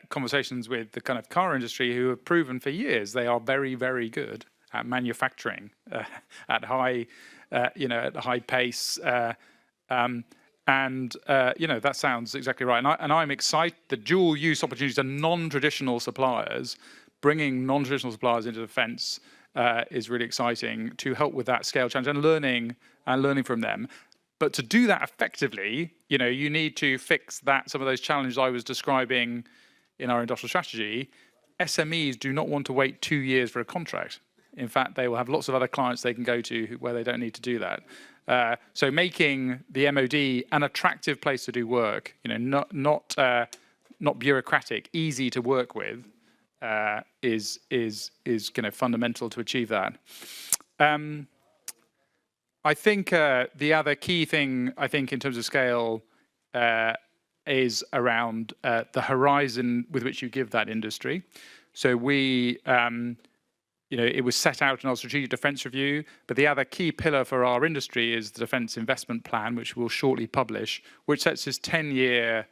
conversations with the kind of car industry, who have proven for years they are very, very good at manufacturing at high pace, that sounds exactly right. And I'm excited. The dual use opportunities to non-traditional suppliers, bringing non-traditional suppliers into defence. Is really exciting to help with that scale challenge and learning from them. But to do that effectively, you need to fix some of those challenges I was describing in our industrial strategy. SMEs do not want to wait 2 years for a contract. In fact, they will have lots of other clients they can go to where they don't need to do that. So making the MOD an attractive place to do work, not bureaucratic, easy to work with. Is kind of fundamental to achieve that. I think the other key thing I think in terms of scale is around the horizon with which you give that industry. So we it was set out in our strategic defence review, but the other key pillar for our industry is the Defence Investment Plan, which we'll shortly publish, which sets this 10-year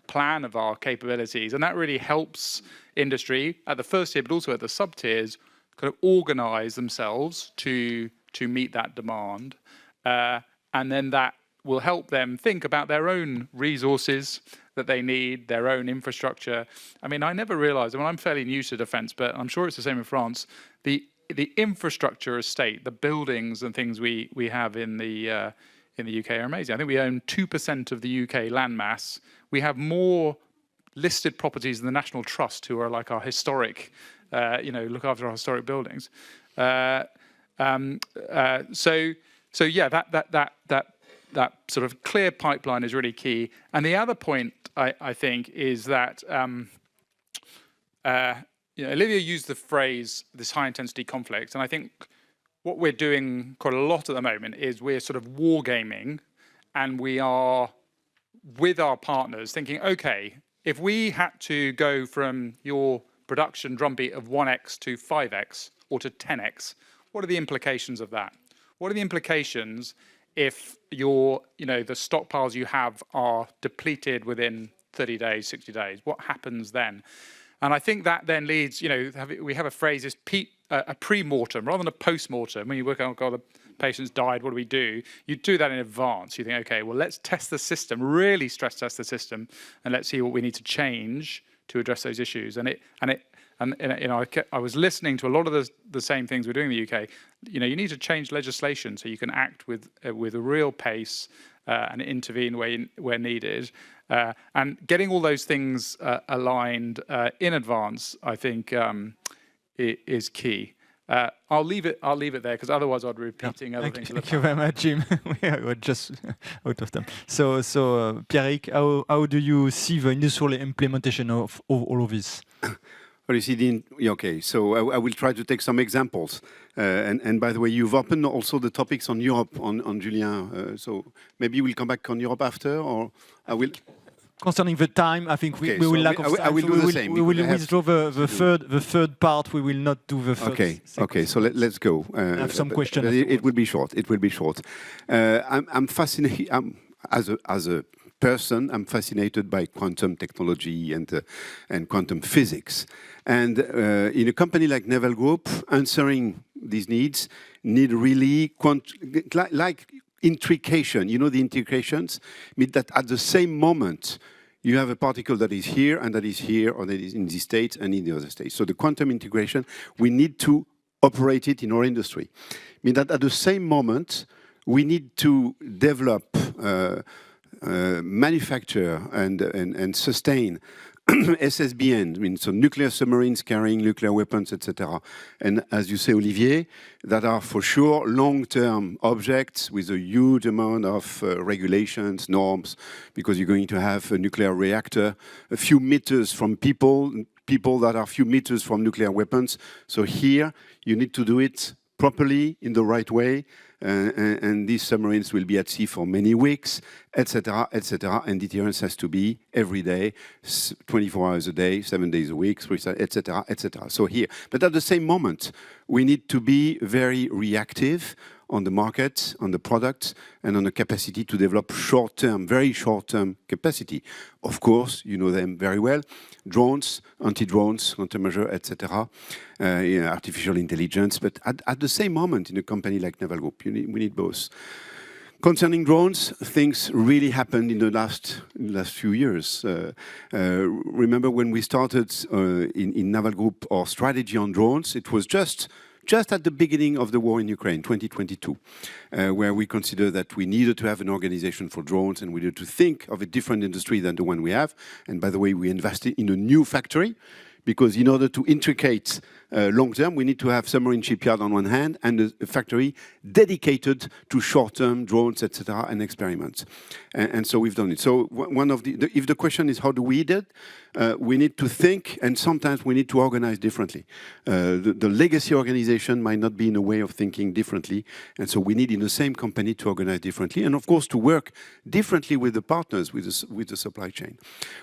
plan of our capabilities, and that really helps industry at the first tier, but also at the sub-tiers, kind of organise themselves to meet that demand, and then that will help them think about their own resources that they need, their own infrastructure. I mean, I never realised, I mean, I'm fairly new to defence, but I'm sure it's the same in France, the infrastructure estate, the buildings and things we have in the UK are amazing. I think we own 2% of the UK landmass. We have more listed properties than the National Trust, who are like our historic, look after our historic buildings. So yeah, that sort of clear pipeline is really key. And the other point I think is that Olivia used the phrase this high intensity conflict, and I think what we're doing quite a lot at the moment is we're sort of wargaming, and we are with our partners thinking, okay, if we had to go from your production drumbeat of 1x to 5x or to 10x, what are the implications of that? What are the implications if the stockpiles you have are depleted within 30 days, 60 days? What happens then? And I think that then leads, we have a phrase, is a pre-mortem rather than a post-mortem. When you work out, God, the patient's died, what do we do? You do that in advance. You think, okay, well, let's test the system, really stress test the system, and let's see what we need to change to address those issues. I was listening to a lot of the same things we're doing in the UK. You need to change legislation so you can act with a real pace and intervene where needed. And getting all those things aligned in advance, I think, is key. I'll leave it there, because otherwise I'd be repeating other things. Thank you very much, Jim. We are just out of time. So Pierrick, how do you see the industrial implementation of all of this? Well, you see, okay, so I will try to take some examples. And by the way, you've opened also the topics on Europe, on Julien. So maybe we'll come back on Europe after, or I will... Concerning the time, I think we will lack of time. I will do the same. We will withdraw the third part. We will not do the third. Okay. So let's go. I have some questions. It will be short. I'm fascinated. As a person, I'm fascinated by quantum technology and quantum physics. And in a company like Naval Group, answering these needs need really like intrication. The intrications mean that at the same moment you have a particle that is here and that is here, or that is in this state and in the other state. So the quantum integration, we need to operate it in our industry. Mean that at the same moment we need to develop, manufacture and sustain SSBN, so nuclear submarines carrying nuclear weapons, etc. And as you say, Olivier, that are for sure long-term objects with a huge amount of regulations, norms, because you're going to have a nuclear reactor a few meters from people that are a few meters from nuclear weapons. So here, you need to do it properly, in the right way, and these submarines will be at sea for many weeks, etc., etc., and deterrence has to be every day, 24 hours a day, 7 days a week, etc., etc. So here, but at the same moment, we need to be very reactive on the market, on the products, and on the capacity to develop very short-term capacity. Of course, you know them very well, drones, anti-drones, countermeasure, etc., artificial intelligence, but at the same moment in a company like Naval Group, we need both. Concerning drones, things really happened in the last few years. Remember when we started in Naval Group our strategy on drones, it was just at the beginning of the war in Ukraine, 2022, where we considered that we needed to have an organization for drones and we needed to think of a different industry than the one we have. And by the way, we invested in a new factory, because in order to integrate long-term, we need to have submarine shipyard on one hand and a factory dedicated to short-term drones, etc., and experiments. And so we've done it. So one of if the question is how do we do it, we need to think, and sometimes we need to organize differently. The legacy organization might not be in a way of thinking differently, and so we need in the same company to organize differently, and of course to work differently with the partners, with the supply chain.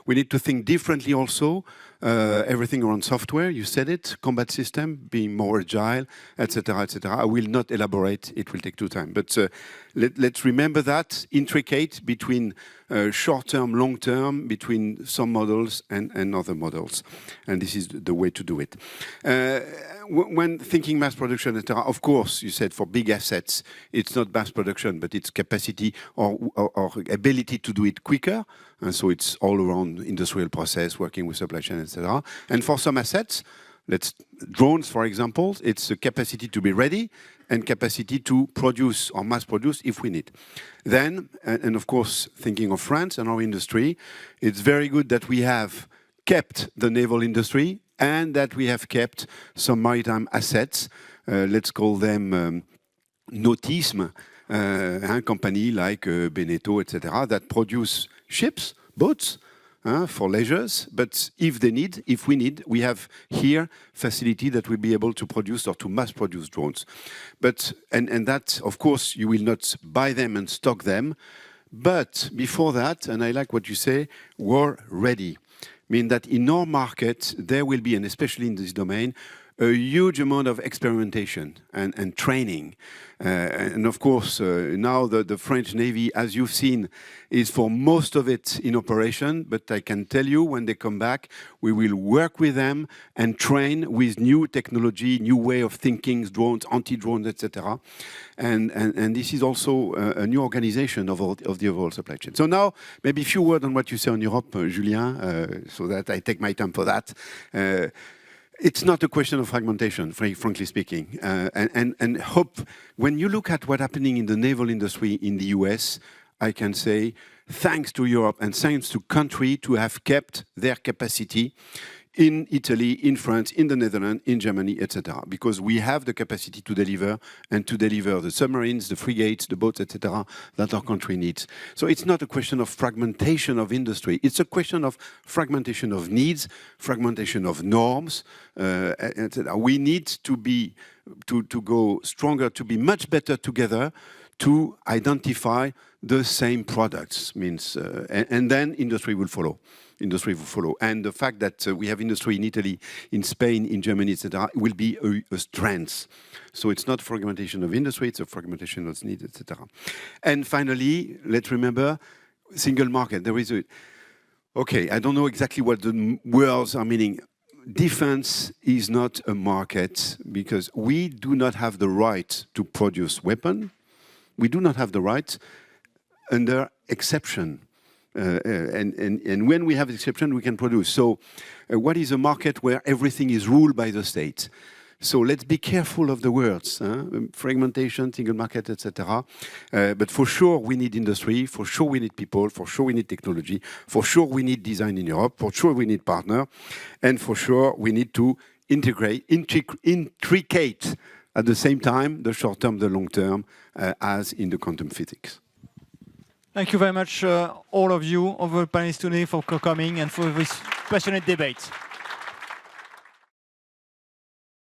We need to think differently also, everything around software, you said it, combat system, being more agile, etc., etc. I will not elaborate, it will take too time. But let's remember that, intricate between short-term, long-term, between some models and other models. And this is the way to do it. When thinking mass production, etc., of course, you said for big assets, it's not mass production, but it's capacity or ability to do it quicker. And so it's all around industrial process, working with supply chain, etc. And for some assets, drones, for example, it's the capacity to be ready and capacity to produce or mass produce if we need. Then, and of course, thinking of France and our industry, it's very good that we have kept the naval industry and that we have kept some maritime assets, let's call them nautisme, company like Beneteau, etc., that produce ships, boats, for leisures, but if we need, we have here facility that will be able to produce or to mass produce drones. But, and that, of course, you will not buy them and stock them, but before that, and I like what you say, we're ready. Mean that in our market, there will be, and especially in this domain, a huge amount of experimentation and training. And of course, now the French Navy, as you've seen, is for most of it in operation. But I can tell you, when they come back, we will work with them and train with new technology, new way of thinking, drones, anti-drones, etc. And this is also a new organization of the overall supply chain. So now, maybe a few words on what you say on Europe, Julien, so that I take my time for that. It's not a question of fragmentation, frankly speaking. And hope, when you look at what's happening in the naval industry in the US, I can say, thanks to Europe and thanks to country to have kept their capacity in Italy, in France, in the Netherlands, in Germany, etc. Because we have the capacity to deliver and to deliver the submarines, the frigates, the boats, etc. that our country needs. So it's not a question of fragmentation of industry. It's a question of fragmentation of needs, fragmentation of norms, etc. We need to go stronger, to be much better together, to identify the same products. Means, and then industry will follow. And the fact that we have industry in Italy, in Spain, in Germany, etc., will be a strength. So it's not fragmentation of industry, it's a fragmentation of needs, etc. And finally, let's remember, single market. There is okay, I don't know exactly what the words are meaning. Defense is not a market because we do not have the right to produce weapons. We do not have the right under exception. And when we have exception, we can produce. So what is a market where everything is ruled by the state? So let's be careful of the words, fragmentation, single market, etc. But for sure, we need industry. For sure, we need people. For sure, we need technology. For sure, we need design in Europe. For sure, we need partner. And for sure, we need to intricate at the same time, the short term, the long term, as in the quantum physics. Thank you very much, all of you, all the panelists today, for coming and for this passionate debate.